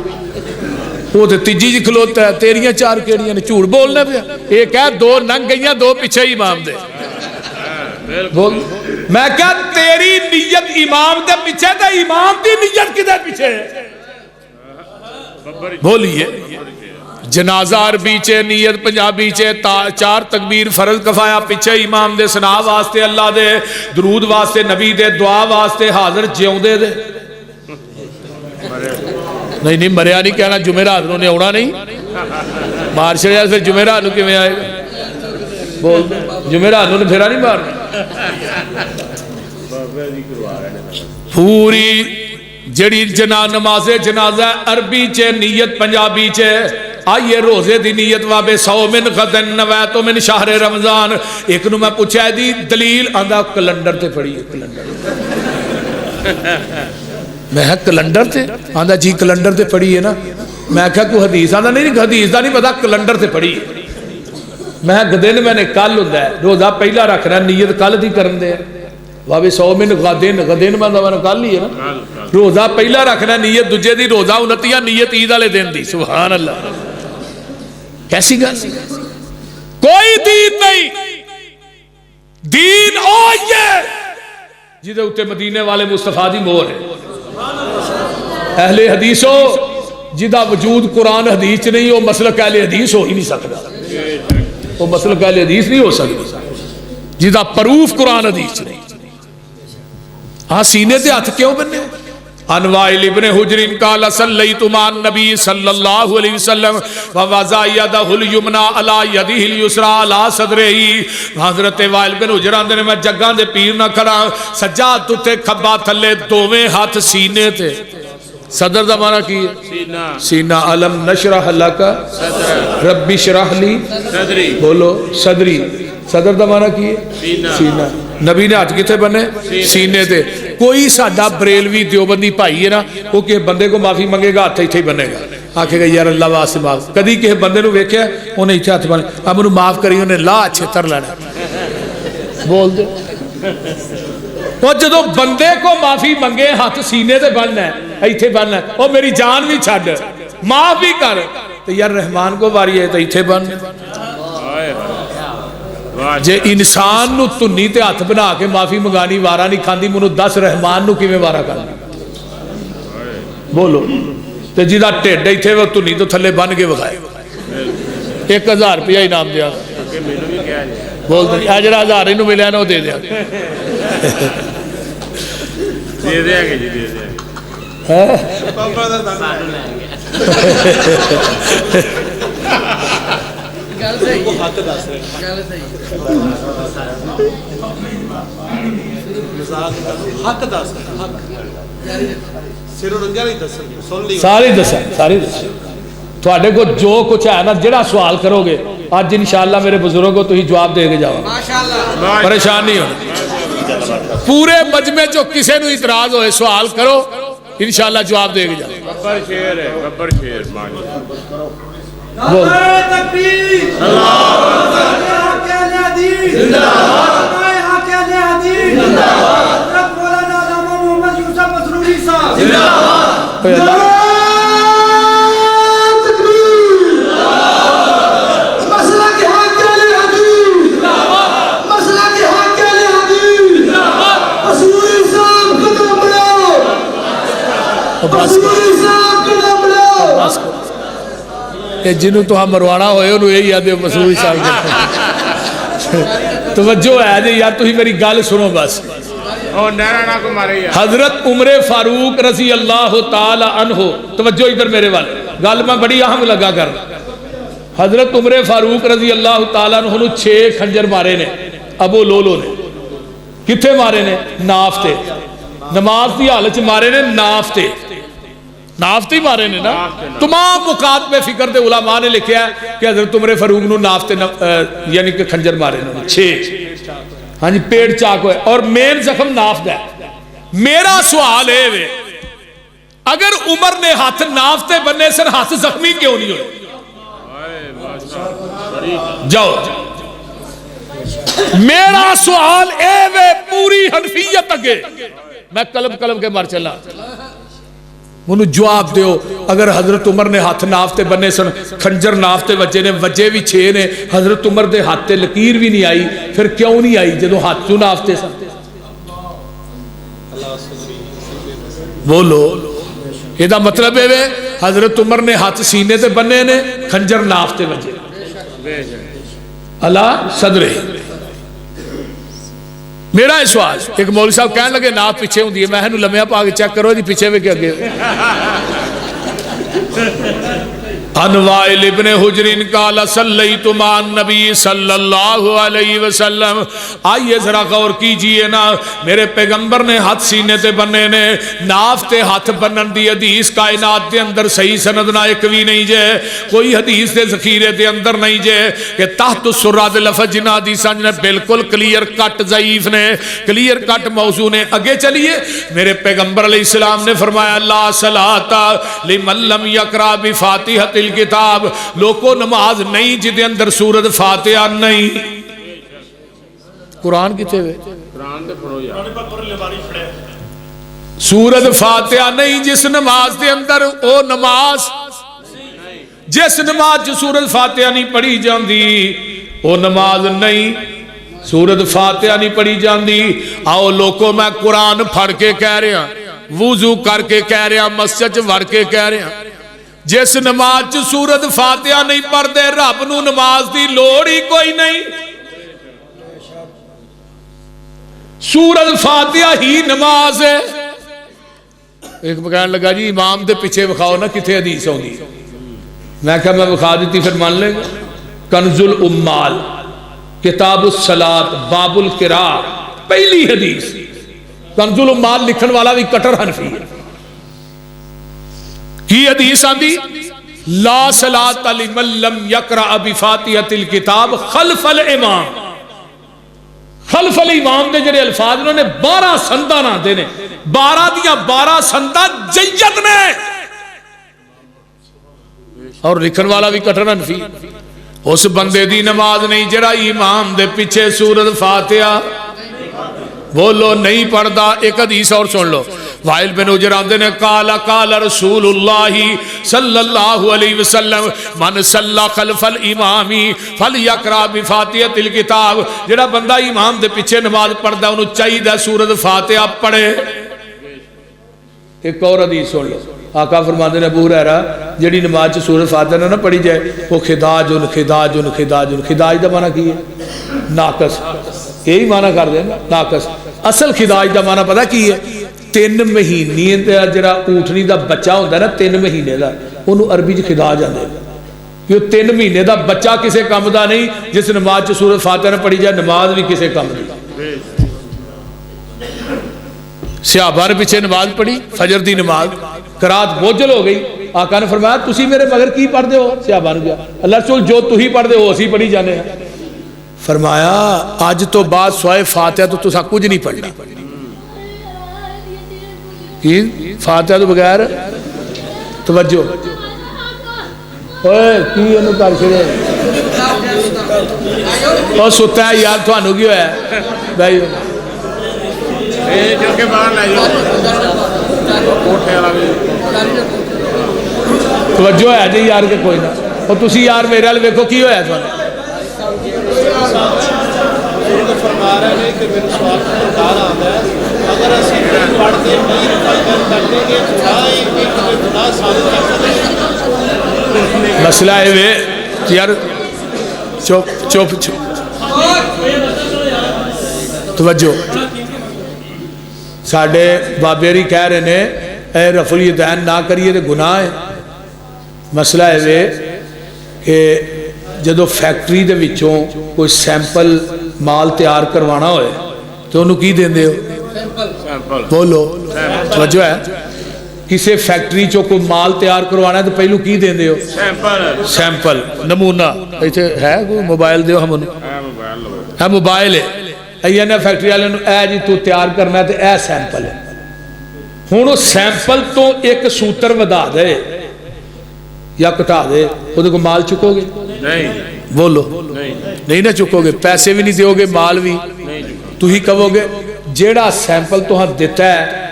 وہ تو تیجی کھلوتا ہے تیریاں 4 کیڑیاں نے جھوٹ بولنا پیا ایک ہے 2 ننگ گئیاں 2 پیچھے امام دے بول میں کہا تیری نیت امام دے پیچھے تے امام دی نیت کدھر پیچھے بولیے. جنازہ عربی چے نیت پنجابی چے 4 تکبیر فرض کفایا پیچھے امام دے سنا واسطے اللہ دے درود واسطے نبی دے دعا واسطے حاضر جیوں دے نہیں مریا نہیں کہنا جمعرات نے اوڑا نہیں مار چڑیا پھر جمعرات کی میں آئے گا بول جمعرات نے پھیرا نہیں مارنا. پوری جڑی نماز جنازہ عربی چے نیت پنجابی چے آئیے روزے دی نیت وابے 100 من غدن نویتو من شہر رمضان ایک نو میں پوچھا ہے دی دلیل آندھا کلنڈر تے پڑھی ہے کلنڈر میں کلنڈر تے آندھا جی کلنڈر تے پڑھی ہے نا میں کہا کوئی حدیث آندھا نہیں حدیث دا نہیں پتا کلنڈر تے پڑھی ہے میں دن میں نے کل ہوتا ہے روزہ پہلا رکھنا نیت کل دی کرن دے بابے 100 من غدین میں کل ہی ہے نا روزہ پہلا رکھنا نیت دوجے دی روزہ 29 نیت عید والے دن دی سبحان اللہ کیسی گل کوئی دین نہیں دین او یہ جدے اتے مدینے والے مصطفیٰ دی مہر ہے اہل حدیثو جدا وجود قرآن حدیث نہیں وہ مسلک اہل حدیث ہو ہی نہیں سکتا وہ مسلک اہل حدیث نہیں ہو سکتا جدا پروف قرآن حدیث نہیں ہاں سینے تے ہاتھ کیوں بننے عن وائل ابن حجر قال صلیت مع النبی صلی اللہ علیہ وسلم ووضع یدہ الیمنی علی یدہ الیسری علی صدرہ حضرت وائل بن حجر آندے نے میں جگاں دے پیر نہ کھڑا سجاد تو تے کھبا تھلے دوویں ہاتھ سینے تے صدر دا معنی کی ہے سینہ علم نشرح لک ربی شرح لی صدری بولو صدری صدر دا معنی کی ہے سینہ نبی نے ہاتھ کتے بنے سینے تے کوئی ساڈا بریلوی دیوبندی بھائی ہے نا وہ کہ بندے کو معافی منگے گا ہاتھ ہی بنے گا آکھے گا یار اللہ واسطے معاف کدی کہ بندے نو ویکھیا انہیں ہی ہاتھ بنے اب انہوں معاف کری انہیں لا اچھے تر لینا بول دے وہ جدو بندے کو معافی منگے ہاتھ سینے تے بننا ہے ایتھے بننا ہے وہ میری جان بھی چھڈ معاف بھی کر تو یار رحمان کو باری ہے تو ایتھے بن جے انسان نو تنی تے ہاتھ بنا کے معافی منگانی وارا نہیں کھاندی منو 10 رحمان نو کیویں وارا کرنی بولو تے جدا ٹھڈ ایتھے وہ تنی تو تھلے بن کے وکھائے 1000 روپیہ انعام دیا بول دے اجرا 1000 انہوں ملیا نا وہ دے دیا دے دیا کہ جی دے دیا ساری دسا تھوڑے کو جو کچھ ہے نا جڑا سوال کرو گے آج انشاءاللہ میرے بزرگوں تو ہی جواب دے کے جاؤ پریشان نہیں ہو پورے مجمع جو کسی نو اعتراض ہوئے سوال کرو انشاءاللہ جواب دے کے جاؤ گبر شیر ہے گبر شیر مانی تکبیر اللہ اکبر حدیث زندہ باد حدیث زندہ باد حضرت مولانا علامہ محمد یوسف مسروری صاحب زندہ باد جنہوں تو ہم مروانا ہوئے انہوں یہی یاد ہے مسروری صاحب توجہ ہے جی یار تو ہی میری گال سنو بس اور نیرانہ کو مارے حضرت عمر فاروق رضی اللہ تعالی عنہ توجہ ادھر میرے والے گال میں بڑی اہم لگا کر حضرت عمر فاروق رضی اللہ تعالی عنہ نے 6 خنجر مارے نے ابو لولو نے کتھے مارے نے ناف تے نماز دی حالت مارے نے ناف تے نافتی مارے نے نا تمام مقات میں فکر دے علماء نے لکھیا ہے کہ حضرت عمر فاروق نو نافتے یعنی کہ خنجر مارے نے 6 ہاں جی پیڑ چاک ہوئے اور مین زخم ناف دا ہے میرا سوال ہے وے اگر عمر نے ہاتھ نافتے بننے سے ہاتھ زخمی کیوں نہیں ہوئے جاؤ میرا سوال اے وے پوری حنفیت اگے میں قلب کے مار چلا انہوں جواب دیو اگر حضرت عمر نے ہاتھ نافتے بننے سن خنجر نافتے وجے نے وجے بھی 6 نے حضرت عمر دے ہاتھ تے لکیر بھی نہیں آئی پھر کیوں نہیں آئی جدو ہاتھ کیوں نافتے سن بولو یہ دا مطلب ہے حضرت عمر نے ہاتھ سینے تے بننے نے خنجر نافتے وجے اللہ صدرے میرا ہے سوال ایک مولوی صاحب کہنے لگے ناف پیچھے ہوں دیئے میں ہنو لمحہ پا کے چیک کرو دی پیچھے میں کیا گئے عن وائل ابن حجر قال صلیت مع النبی صلی اللہ علیہ وسلم آئیے ذرا غور کیجئے نا میرے پیغمبر نے ہاتھ سینے تے بننے نے ناف تے ہاتھ بنن دی حدیث کائنات دے اندر صحیح سند نہ ایک بھی نہیں جے کوئی حدیث دے ذخیرے دے اندر نہیں جے کہ تحت السراد لفظ جنہ حدیثاں نے بالکل کلیئر کٹ ضعیف نے کلیئر کٹ موضوع نے اگے چلیے میرے پیغمبر علیہ السلام نے فرمایا لا صلاۃ لمن لم یقرأ بفاتحۃ الکتاب، لوگوں نماز نہیں جدے اندر سورت فاتحہ نہیں. قرآن کتے وے؟ قرآن دے پڑھو یار. سورت فاتحہ نہیں جس نماز دے اندر، او نماز جس نماز جو سورت فاتحہ نہیں پڑھی جاندی او نماز نہیں. سورت فاتحہ نہیں پڑھی جاندی. آؤ لوگوں میں قرآن پڑھ کے کہہ رہا، وضو کر کے کہہ رہا، مسجد وڑ کے کہہ رہا، جس نماز سورت فاتحہ نہیں پڑھ دے رب نو نماز دی لوڑ ہی کوئی نہیں. سورت فاتحہ ہی نماز ہے. ایک کہنے لگا جی امام دے پیچھے بخاؤ نا کتنے حدیث ہوگی. میں کہا میں بخا دیتی پھر مان لیں گے. کنز الامال کتاب الصلاۃ باب القراء پہلی حدیث. کنز الامال لکھن والا بھی کٹر حنفی ہے. کی حدیث آندی لا صلاۃ لمن لم یقرأ بفاتحۃ الکتاب خلف الامام. خلف الامام دے جڑے الفاظ انہوں نے 12 سنداں نہ دے نے، 12 دیاں 12 سنداں جید نے، اور لکھن والا بھی کٹر حنفی. اس بندے دی نماز نہیں جڑا امام دے پیچھے سورت فاتحہ بولو نہیں پڑھدا. ایک حدیث اور سن لو. وائل بن حجر آندے نے قال قال رسول اللہ صلی اللہ علیہ وسلم من صلی خلف الامام فلیقرأ بفاتحۃ الکتاب. جڑا بندہ امام دے پیچھے نماز پڑھدا انہوں چاہیے سورت فاتحہ پڑھے. ایک اور حدیث سن لو. آقا فرماتے ہیں ابو ہریرہ جڑی نماز سورت فاتحہ نہ پڑھی جائے وہ خداج خداج خداج. خداج دا معنی کی ہے؟ ناقص. یہی معنی کر دیں ناقص. اصل خداج دا معنی پتہ کی ہے؟ 3 مہینے دا جڑا اونٹنی دا بچہ ہوتا ہے نا 3 مہینے دا انہوں عربی چ خداج آندے. کہ 3 مہینے دا بچہ کسے کام دا نہیں. جس نماز سورت فاتحہ نہ پڑھی جائے نماز بھی کسے کام دی. صحابہ نے پیچھے نماز پڑھی فجر دی نماز قرات بوجھل ہو گئی. آقا نے فرمایا تسی میرے مگر کی پڑھ دے ہو؟ صحابہ نے کہا اللہ رسول جو تو ہی پڑھ دے ہو اسی پڑھی جانے ہیں. فرمایا آج تو بعد سوائے فاتحہ تو تسا کچھ نہیں پڑھنا. کی فاتحہ تو بغیر توجہ اوئے کی انہوں کر چھڑے اور ستا ہے یار تھانوں کی ہویا ہے بھائی جو کہ باہر لائیو کوٹھے والا بھی توجہ ہے جی یار کہ کوئی نہ. اور تسی یار میرے حال ویکھو کی ہویا تھانوں. فرما رہے ہیں کہ میرے سوال کا ڈر آتا ہے اگر اسی پڑھتے نہیں کرنے کے گناہ ثابت کر سکتے. مسئلہ ہے وے یار چپ چپ چپ توجہ. ساڑھے بابیری کہہ رہے ہیں اے رفع الیدین نہ کریے تو گناہ ہے. مسئلہ ہے وے کہ جدو فیکٹری دے وچوں کوئی سیمپل مال تیار کروانا ہوئے تو انہوں کی دیں دے ہو بولو توجہ ہے. کسے فیکٹری چو کوئی مال تیار کروانا ہے تو پہلو کی دیں دے ہو سیمپل نمونہ. ایسے ہے کوئی موبائل دے ہو ہم انہوں ہے موبائل ہے ایہ نے فیکٹری والے اے جی تو تیار کرنا ہے تو اے سیمپل ہے. ہوں سیمپل تو ایک سوتر ودا دے یا کٹا دے وہ مال چکو گے؟ نہیں بولو نہیں نہ چکو گے. پیسے بھی نہیں دیو گے مال بھی. تو ہی کہو گے جیڑا سیمپل تو ہاں دیتا ہے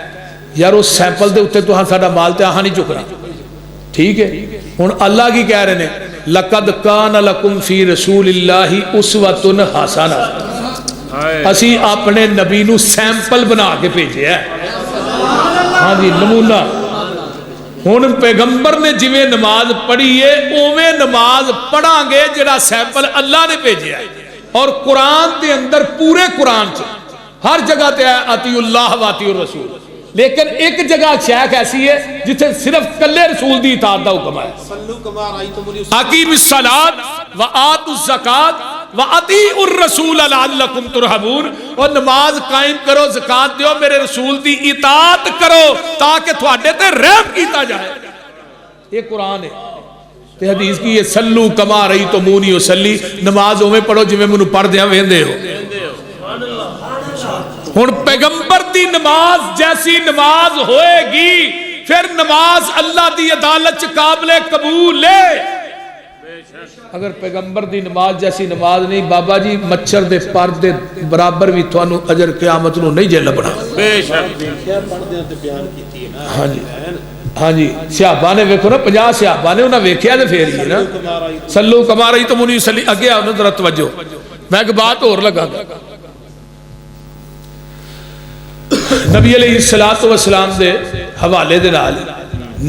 یار اس سیمپل دے اتے تو ہاں ساڑا مال تے آہاں نہیں چکنا. ٹھیک ہے. ہوں اللہ کی کہہ رہے ہیں لَقَدْ كَانَ لَكُمْ فِي رَسُولِ اللَّهِ أُسْوَةٌ حَسَنَةٌ. اسی اپنے نبی نو سیمپل بنا کے بھیجے ہے. ہاں جی نمونہ. ہوں پیغمبر نے جویں نماز پڑھی ہے اویں نماز پڑھا گے جڑا سیمپل اللہ نے بھیجا ہے. اور قرآن دے اندر پورے قرآن سے ہر جگہ تے ہے اطیع اللہ و اطیع الرسول. لیکن ایک جگہ شیخ ایسی ہے جتھے صرف کلے رسول دی اطاعت دا حکم ہے. اقیم الصلاۃ و آتوا الزکات و اطیعوا الرسول لعلکم ترحمون. اور نماز قائم کرو زکات دیو میرے رسول دی اطاعت کرو تاکہ تھوڑے تے رحم کیتا جائے. یہ قرآن ہے. تے حدیث کی یہ سلو کما رأیتمونی اصلی نماز اویں پڑھو جویں مینوں پڑھ دیاں ویندے ہو. ہن پیغمبر دی نماز جیسی نماز ہوئے گی پھر نماز اللہ دی عدالت قابل قبول ہے۔ اگر پیغمبر دی نماز جیسی نماز نہیں بابا جی مچھر دے پر دے برابر بھی تھانو اجر قیامت نو نہیں جے لبنا۔ بے شک پڑھدے تے بیان کیتی ہے نا۔ ہاں جی ہاں جی صحابہ نے ویکھو نا 50 صحابہ نے انہاں ویکھیا تے پھر ہی نا صلو کما رأیتمونی صلی اگے آؤ نا ذرا توجہ میں ایک بات اور لگا نبی علیہ السلام دے حوالے دے نال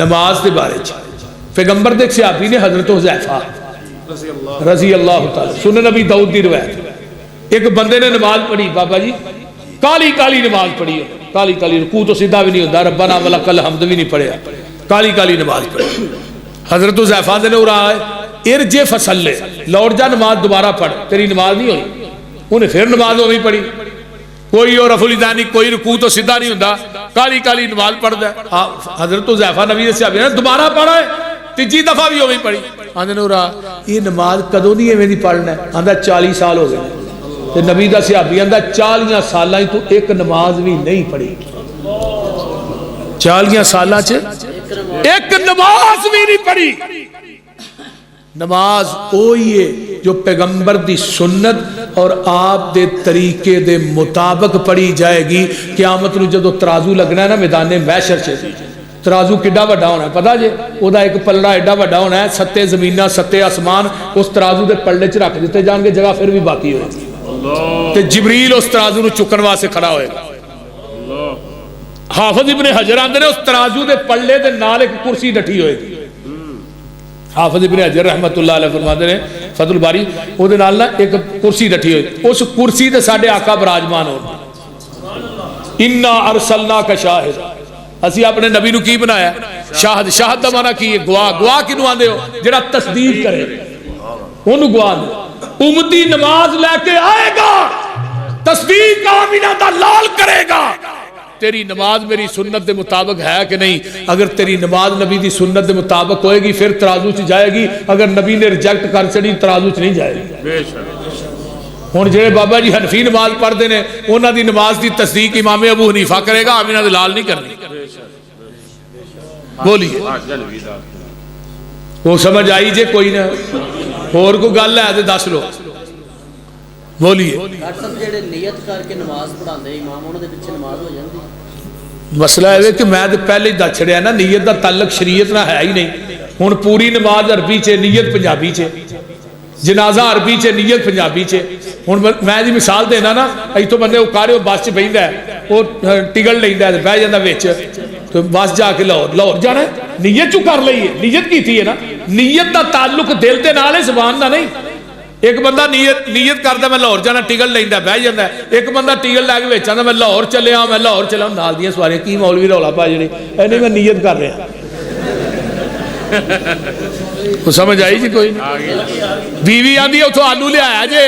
نماز دے بارے چ پیغمبر دے صحابی نے حضرت حذیفہ رضی اللہ تعالی سنن نبی داؤد دی روایت ایک بندے نے نماز پڑھی بابا جی کالی کالی نماز پڑھی کالی کالی رکوع تو سیدھا بھی نہیں ہوتا ربنا ولک الحمد بھی نہیں پڑھیا کالی کالی نماز پڑھی حضرت حذیفہ نے ارائے ارجع فصلی لوٹ جا نماز دوبارہ پڑھ تیری نماز نہیں ہوئی انہیں پھر نماز ہوئی پڑھی کوئی اور رفع الیدین کوئی رکوع تو سیدھا نہیں ہوتا کالی کالی نماز پڑھتا ہے حضرت حذیفہ نبی نے صحابی نے دوبارہ پڑھا ہے تیجی دفعہ بھی ہوئی پڑھی آندے نے یہ نماز کدوں نہیں ایویں دی پڑھنا ہے آندا 40 سال ہو گئے تے نبی دا صحابی آندا 40 سالاں تو ایک نماز بھی نہیں پڑھی 40 سالاں چ ایک نماز بھی نہیں پڑھی نماز وہی ہے جو پیغمبر دی سنت اور آپ دے طریقے دے مطابق پڑھی جائے گی قیامت نو جدو ترازو لگنا ہے نا میدان محشر چ ترازو کڈا وڈا ہونا ہے پتہ جے او دا ایک پلڑا ایڈا وڈا ہونا ہے 7 زمیناں 7 آسمان اس ترازو دے پلڑے چ رکھ دیتے جان گے جگہ پھر بھی باقی ہوئے گی تے جبریل اس ترازو نو چکن واسطے کھڑا ہوئے گا حافظ ابن حجر آندے نے اس ترازو دے پلڑے دے نال ایک کرسی ڈٹھی ہوئے گی حافظ ابن حجر رحمت اللہ علیہ فرماتے ہیں فتح الباری او دے نال نا ایک کرسی ڈٹھی ہوئے اس کرسی تے ساڈے آقا براجمان ہو انا ارسلناک شاہد اسی اپنے نبی نو کی بنایا شاہد شاہد دا معنی کی ہے گواہ گواہ کینو آندے ہو جڑا تصدیق کرے اونوں گواہ دے امتی نماز لے کے آئے گا تصدیق آمینہ دا لال کرے گا تیری نماز میری سنت دے مطابق ہے کہ نہیں اگر تیری نماز نبی دی سنت دے مطابق ہوئے گی پھر ترازو چ جائے گی اگر نبی نے ریجیکٹ کر چڑی ترازو چ نہیں جائے گی ہن جڑے بابا جی حنفی نماز پڑھدے نے انہاں دی نماز دی تصدیق امام ابو حنیفہ کرے گا آمینہ دے لال نہیں کرنی بولیے وہ سمجھ آئی جے کوئی نہ اور کو گل ہے تے دس لو بولیے مسئلہ ہے کہ میں پہلے دس چھڑیا نا نیت دا تعلق شریعت نہ ہے ہی نہیں ہن پوری نماز عربی چ نیت پنجابی چ جنازہ عربی چ نیت پنجابی چ ہن میں دی مثال دینا نا ایتھوں بندے اوکارے بس چ بہندا ہے او ٹکٹ لیندا ہے بہ جاندا وچ تو بس جا کے لاہور جانا ہے نیت چ کر لئی ہے نیت کیتی ہے نا نیت دا تعلق دل دے نال ہے زبان دا نہیں ایک بندہ نیت کردا میں لاہور جانا ٹکٹ لیندا بہ جاندا ہے ایک بندہ ٹکٹ لے کے وچ آندا میں لاہور چلیا نال دیاں سواریاں کی مولوی رولا پا جڑی اے نہیں میں نیت کر رہا کو سمجھ آئی جی کوئی بیوی آندی اتھوں آلو لے آیا جے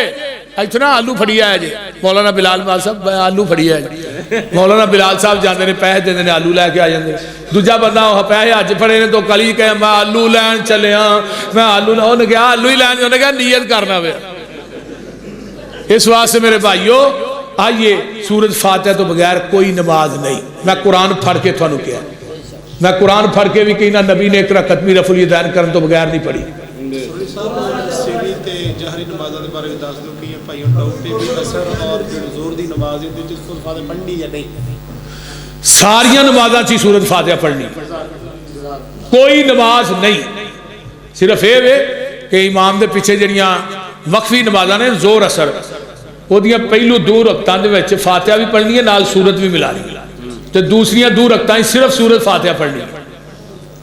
ایتھوں نا آلو پھڑی آیا جے مولانا بلال مال صاحب آلو پھڑی آیا جے مولانا بلال صاحب جاندے نے پیسے دیندے نے آلو لے کے آ جاندے دوجا بندہ پیسے اج پھڑے نے تو کلی کہ میں آلو لین چلیا میں آلو انہوں کہا آلو ہی لین انہوں نے کہا نیت کرنا پہ اس واسطے میرے بھائیو آئیے سورۃ فاتحہ تو بغیر کوئی نماز نہیں میں قرآن پڑھ کے تھانوں کیا میں قرآن پڑھ کے بھی کہنا نبی نے ایک رکعت بھی رفع الیدین کرن تو بغیر نہیں پڑھی سری تے جہری نمازاں دے بارے دس دو کہ بھائی ڈاؤٹ تے بھی اثر اور زور دی نماز دے وچ سورۃ فاتحہ پڑھنی یا نہیں ساریاں نمازاں چ سورۃ فاتحہ پڑھنی کوئی نماز نہیں صرف اے وے کہ امام دے پیچھے جڑیاں وقفی نمازاں نے زور اثر اودیاں پہلو 2 رکعتاں دے وچ فاتحہ بھی پڑھنی ہے نال سورت بھی ملانی تے دوسریاں 2 رکعتاں صرف سورۃ فاتحہ پڑھنی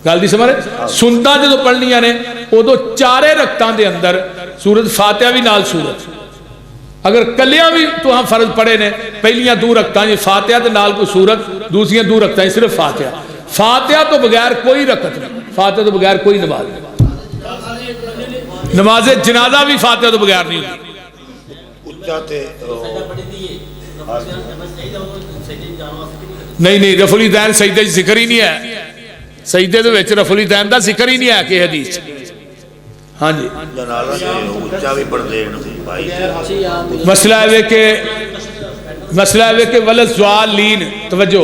گل دی سمجھ سنتا جدو پڑھنیاں نے ادو 4 رکعتاں دے اندر سورۃ فاتحہ بھی نال سورت اگر کلیاں بھی تو ہم فرض پڑھے نے پہلیاں 2 رکعتاں فاتحہ دے نال کوئی سورت دوسریاں 2 رکعتاں صرف فاتحہ فاتحہ تو بغیر کوئی رکعت نہیں فاتحہ تو بغیر کوئی نماز نہیں نماز جنازہ بھی فاتحہ تو بغیر نہیں ہوتی نہیں رفع الیدین سجدے ذکر ہی نہیں ہے سجدے دے وچ رفع الیدین دا ذکر ہی نہیں ہے کہ حدیث ہاں جی مسئلہ ہے کہ ولضالین توجہ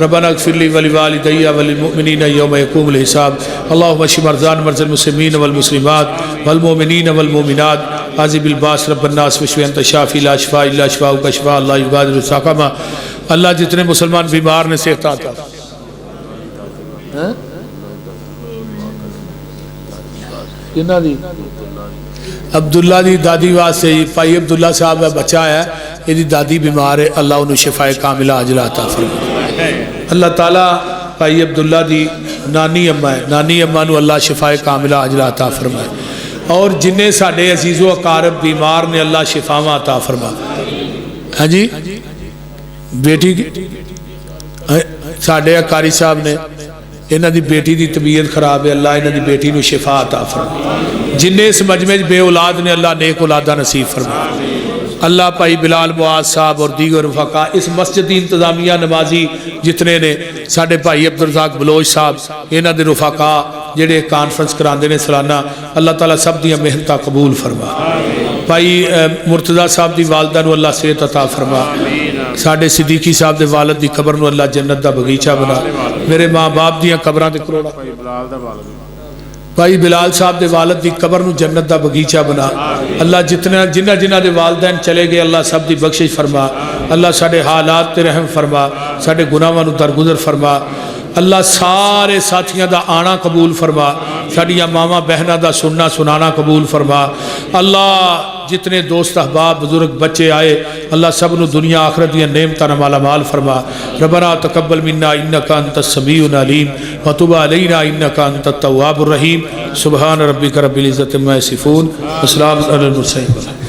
ربنا اغفر لي ولوالدي وللمؤمنين يوم يقوم الحساب اللهم اشف مرضانا ومرضى المسلمين والمسلمات والمؤمنين والمؤمنات عذب الباس رب الناس واشف انت الشافي لا شفاء الا شفاءك شفاء لا يغادر سقما. اللہ جتنے مسلمان بیمار نے صحت عطا کنا دی عبداللہ دی دادی واسطے بھائی عبداللہ صاحب کا بچہ ہے یہ دادی بیمار ہے اللہ انہوں شفاء کاملہ عاجلہ عطا فرمائے. اللہ تعالیٰ بھائی عبداللہ دی نانی اماں ہے نانی اماں نو اللہ شفاء کاملہ عاجلہ عطا فرمائے اور جنہیں ساڑھے عزیز و اقارب بیمار نے اللہ شفاء عطا فرمائے. ہاں جی بیٹی ساڑھے اقاری صاحب نے انہاں دی بیٹی دی طبیعت خراب ہے اللہ انہاں دی بیٹی نو شفاء عطا فرمائے. جنہیں اس مجمع بے اولاد نے اللہ نیک اولادہ نصیب فرمائے. اللہ بھائی بلال معاذ صاحب اور دیگر رفقا اس مسجد انتظامیہ نمازی جتنے نے ساڑھے بھائی عبدالرزاق بلوچ صاحب انہاں دے رفقا جڑے کانفرنس کراندے نے سالانہ اللہ تعالیٰ سب دیاں محنتاں قبول فرما. بھائی مرتضیٰ صاحب دی والدہ نو اللہ صحت عطا فرما. ساڑھے صدیقی صاحب دے والد دی قبر نو اللہ جنت دا بغیچہ بنا. میرے ماں باپ دیاں قبراں دے کروڑا بھائی بلال صاحب دے والد دی قبر نو جنت دا بغیچہ بنا. اللہ جنہ دے والدین چلے گئے اللہ سب دی بخشش فرما. اللہ ساڑھے حالات تے رحم فرما ساڑھے گناہاں نو درگزر فرما. اللہ سارے ساتھیاں دا آنا قبول فرما ساڑھیاں ماما بہنہ دا سننا سنانا قبول فرما. اللہ جتنے دوست احباب بزرگ بچے آئے اللہ سب نو دنیا آخرت دیا نعمتاں مالا مال فرما. ربنا تقبل منا انکا انت السمیع العلیم وتب علینا انکا انت التواب الرحیم. سبحان ربک رب العزت عما یصفون وسلام علی المرسلین.